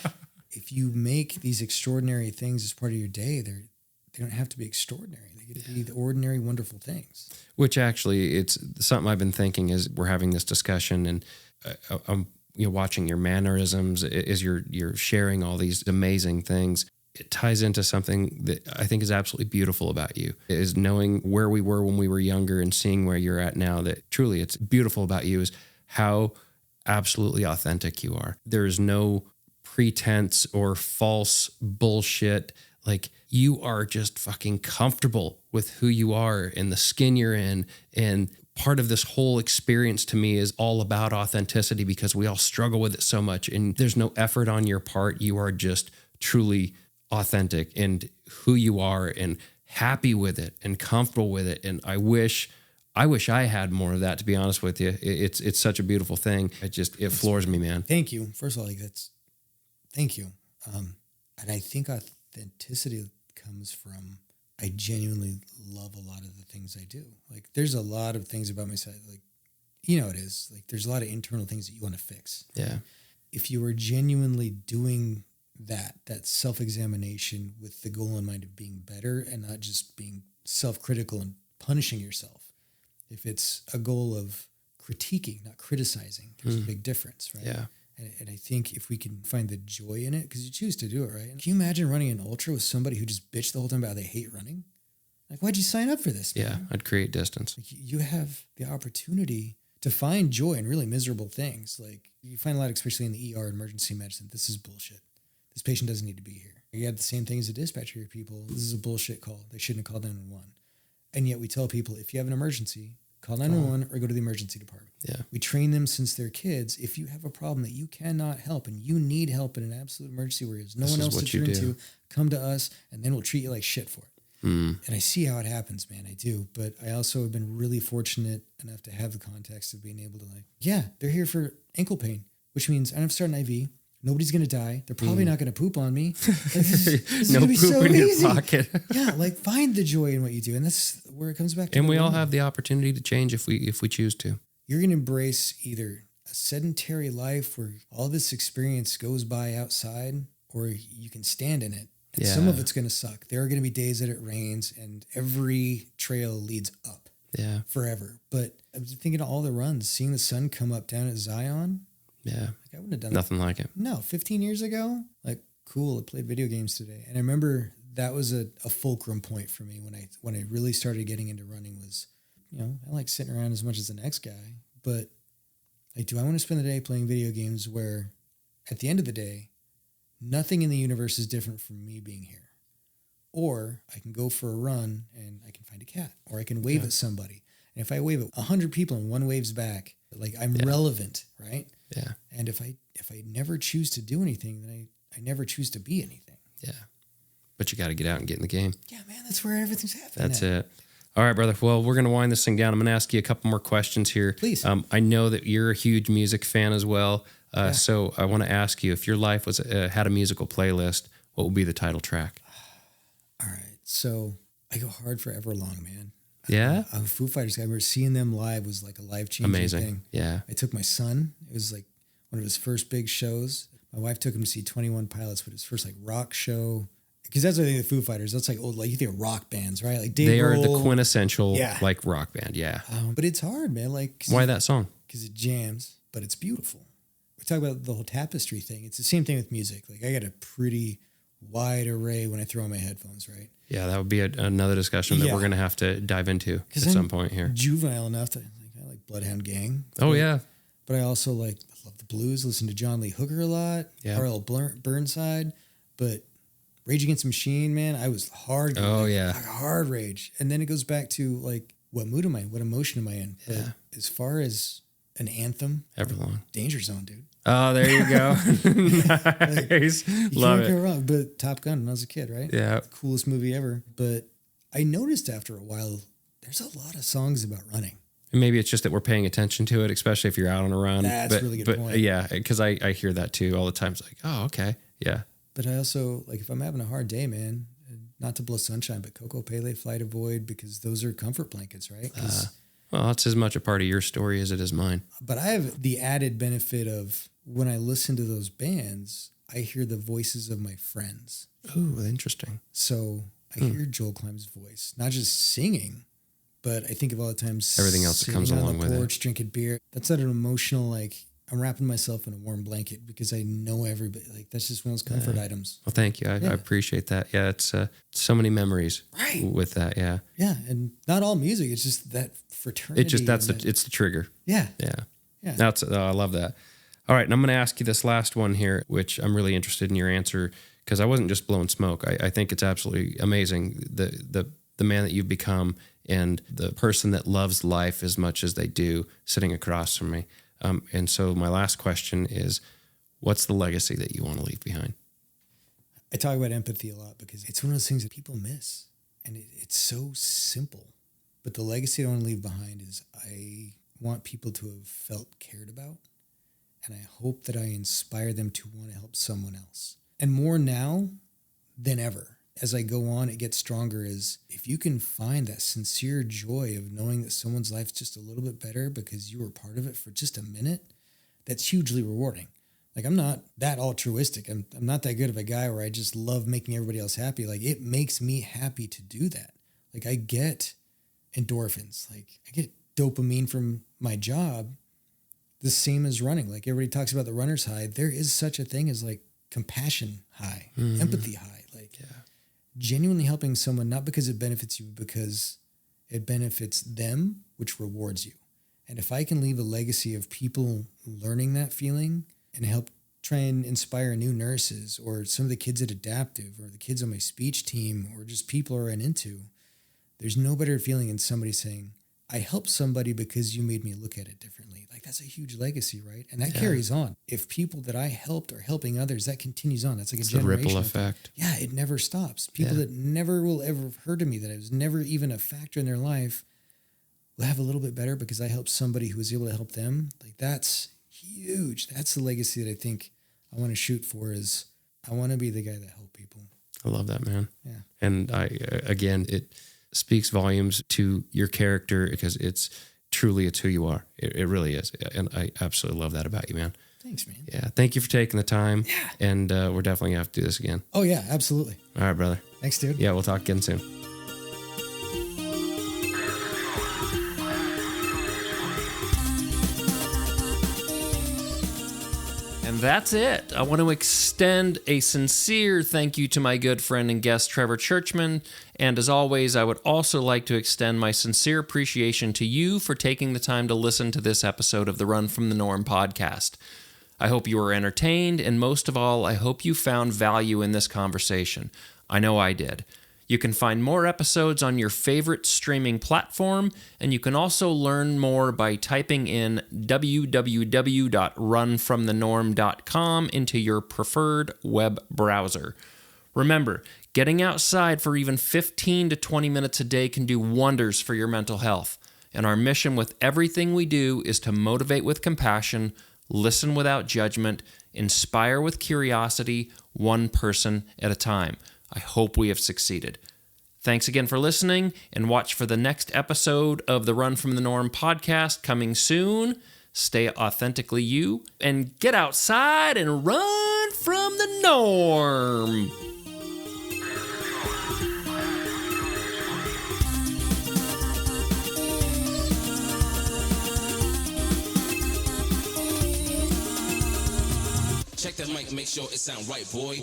if you make these extraordinary things as part of your day, they don't have to be extraordinary. They get to be the ordinary, wonderful things. Which actually, it's something I've been thinking as we're having this discussion, and I'm watching your mannerisms as you're sharing all these amazing things. it ties into something that I think is absolutely beautiful about you, is knowing where we were when we were younger and seeing where you're at now. That truly it's beautiful about you is how absolutely authentic you are. There's no pretense or false bullshit. Like, you are just fucking comfortable with who you are and the skin you're in. And part of this whole experience to me is all about authenticity, because we all struggle with it so much, and there's no effort on your part. You are just truly authentic and who you are and happy with it and comfortable with it. And I wish I had more of that, to be honest with you. It's such a beautiful thing. It floors me, man. Thank you. First of all, thank you. And I think authenticity comes from, I genuinely love a lot of the things I do. Like, there's a lot of things about myself, like, it is like, there's a lot of internal things that you want to fix. Yeah. If you are genuinely doing that self-examination with the goal in mind of being better and not just being self-critical and punishing yourself, if it's a goal of critiquing, not criticizing, there's a big difference, right? Yeah. And I think if we can find the joy in it, because you choose to do it, right? Can you imagine running an ultra with somebody who just bitched the whole time about how they hate running? Like, why'd you sign up for this, man? Yeah, I'd create distance. Like, you have the opportunity to find joy in really miserable things. Like, you find a lot, especially in the ER, emergency medicine. This is bullshit. This patient doesn't need to be here. You have the same thing as a dispatcher here, people. This is a bullshit call. They shouldn't have called 911. And yet we tell people, if you have an emergency, call 911 or go to the emergency department. Yeah. We train them since they're kids. If you have a problem that you cannot help and you need help in an absolute emergency where there's no one else to turn to, come to us, and then we'll treat you like shit for it. And I see how it happens, man. I do. But I also have been really fortunate enough to have the context of being able to, like, yeah, they're here for ankle pain, which means I don't have to start an IV. Nobody's going to die. They're probably not going to poop on me. Like, this no poop be poop so in easy. your pocket. Yeah, like, find the joy in what you do. And that's where it comes back to. And we all have the opportunity to change if we choose to. You're going to embrace either a sedentary life where all this experience goes by outside, or you can stand in it. And some of it's going to suck. There are going to be days that it rains and every trail leads up forever. But I was thinking of all the runs, seeing the sun come up down at Zion. Yeah. Like, I wouldn't have done nothing like it. No, 15 years ago, like, cool. I played video games today. And I remember that was a fulcrum point for me when I really started getting into running was, I like sitting around as much as the next guy, but like, do I want to spend the day playing video games where at the end of the day, nothing in the universe is different from me being here? Or I can go for a run and I can find a cat, or I can wave at somebody. And if I wave at 100 people and one waves back, like, I'm relevant, right? Yeah. And if I never choose to do anything, then I never choose to be anything. Yeah. But you got to get out and get in the game. Yeah, man, that's where everything's happening. That's it. All right, brother. Well, we're going to wind this thing down. I'm going to ask you a couple more questions here. Please. I know that you're a huge music fan as well. So I want to ask you, if your life was had a musical playlist, what would be the title track? All right. So I go hard for Everlong, man. Yeah? I'm a Foo Fighters guy. I remember seeing them live was like a life-changing thing. Yeah. I took my son. It was like one of his first big shows. My wife took him to see 21 Pilots, but his first like rock show. Because that's what I think of the Foo Fighters. That's like old, like you think of rock bands, right? Like Dave They are Grohl. the quintessential like rock band. Yeah. But it's hard, man. Like, why that song? Because it jams, but it's beautiful. We talk about the whole tapestry thing. It's the same thing with music. Like, I got a pretty wide array when I throw on my headphones, right? Yeah, that would be another discussion that we're going to have to dive into at some point here. Juvenile enough that I like Bloodhound Gang. But I also I love the blues, listen to John Lee Hooker a lot, R.L. Burnside, but Rage Against the Machine, man, I was hard. Like hard rage. And then it goes back to like, what mood am I in? What emotion am I in? But as far as an anthem, Everlong. Danger Zone, dude. Oh, there you go. Nice. Love it. You can't go wrong. But Top Gun when I was a kid, right? Yeah. Coolest movie ever. But I noticed after a while, there's a lot of songs about running. And maybe it's just that we're paying attention to it, especially if you're out on a run. That's a really good point. Yeah, because I hear that too all the time. It's like, oh, okay. Yeah. But I also, like, if I'm having a hard day, man, not to blow sunshine, but Coco Pele, Fly to Void, because those are comfort blankets, right? Well, that's as much a part of your story as it is mine. But I have the added benefit of when I listen to those bands, I hear the voices of my friends. Ooh, interesting. So I hear Joel Klein's voice, not just singing, but I think of all the times everything else that comes along with it. Drinking beer. That's not an emotional, like, I'm wrapping myself in a warm blanket because I know everybody. Like, that's just one of those comfort items. Well, thank you. I appreciate that. Yeah, it's so many memories with that. Yeah. Yeah, and not all music. It's just that fraternity. It's the trigger. Yeah. Yeah. I love that. All right, and I'm going to ask you this last one here, which I'm really interested in your answer because I wasn't just blowing smoke. I think it's absolutely amazing the man that you've become and the person that loves life as much as they do sitting across from me. And so my last question is, what's the legacy that you want to leave behind? I talk about empathy a lot because it's one of those things that people miss. And it's so simple. But the legacy I want to leave behind is I want people to have felt cared about. And I hope that I inspire them to want to help someone else. And more now than ever. As I go on, it gets stronger is if you can find that sincere joy of knowing that someone's life's just a little bit better because you were part of it for just a minute, that's hugely rewarding. Like, I'm not that altruistic. I'm not that good of a guy where I just love making everybody else happy. Like, it makes me happy to do that. Like, I get endorphins. Like, I get dopamine from my job, the same as running. Like, everybody talks about the runner's high. There is such a thing as like compassion high, empathy high. Like, genuinely helping someone, not because it benefits you, because it benefits them, which rewards you. And if I can leave a legacy of people learning that feeling and help try and inspire new nurses or some of the kids at Adaptive or the kids on my speech team or just people I ran into, there's no better feeling than somebody saying, I helped somebody because you made me look at it differently. Like, that's a huge legacy, right? And that carries on. If people that I helped are helping others, that continues on. That's like a generational ripple effect. Yeah, it never stops. People that never will ever have heard of me, that I was never even a factor in their life, will have a little bit better because I helped somebody who was able to help them. Like, that's huge. That's the legacy that I think I want to shoot for is I want to be the guy that helped people. I love that, man. Yeah. And it speaks volumes to your character because it's who you are. It really is. And I absolutely love that about you, man. Thanks, man. Yeah. Thank you for taking the time. Yeah. And we're definitely going to have to do this again. Oh, yeah, absolutely. All right, brother. Thanks, dude. Yeah, we'll talk again soon. And that's it. I want to extend a sincere thank you to my good friend and guest, Trevor Churchman. And as always, I would also like to extend my sincere appreciation to you for taking the time to listen to this episode of the Run from the Norm podcast. I hope you were entertained, and most of all, I hope you found value in this conversation. I know I did. You can find more episodes on your favorite streaming platform, and you can also learn more by typing in www.runfromthenorm.com into your preferred web browser. Remember, getting outside for even 15 to 20 minutes a day can do wonders for your mental health. And our mission with everything we do is to motivate with compassion, listen without judgment, inspire with curiosity, one person at a time. I hope we have succeeded. Thanks again for listening, and watch for the next episode of the Run from the Norm podcast coming soon. Stay authentically you, and get outside and run from the norm. Check that mic, make sure it sound right, boy.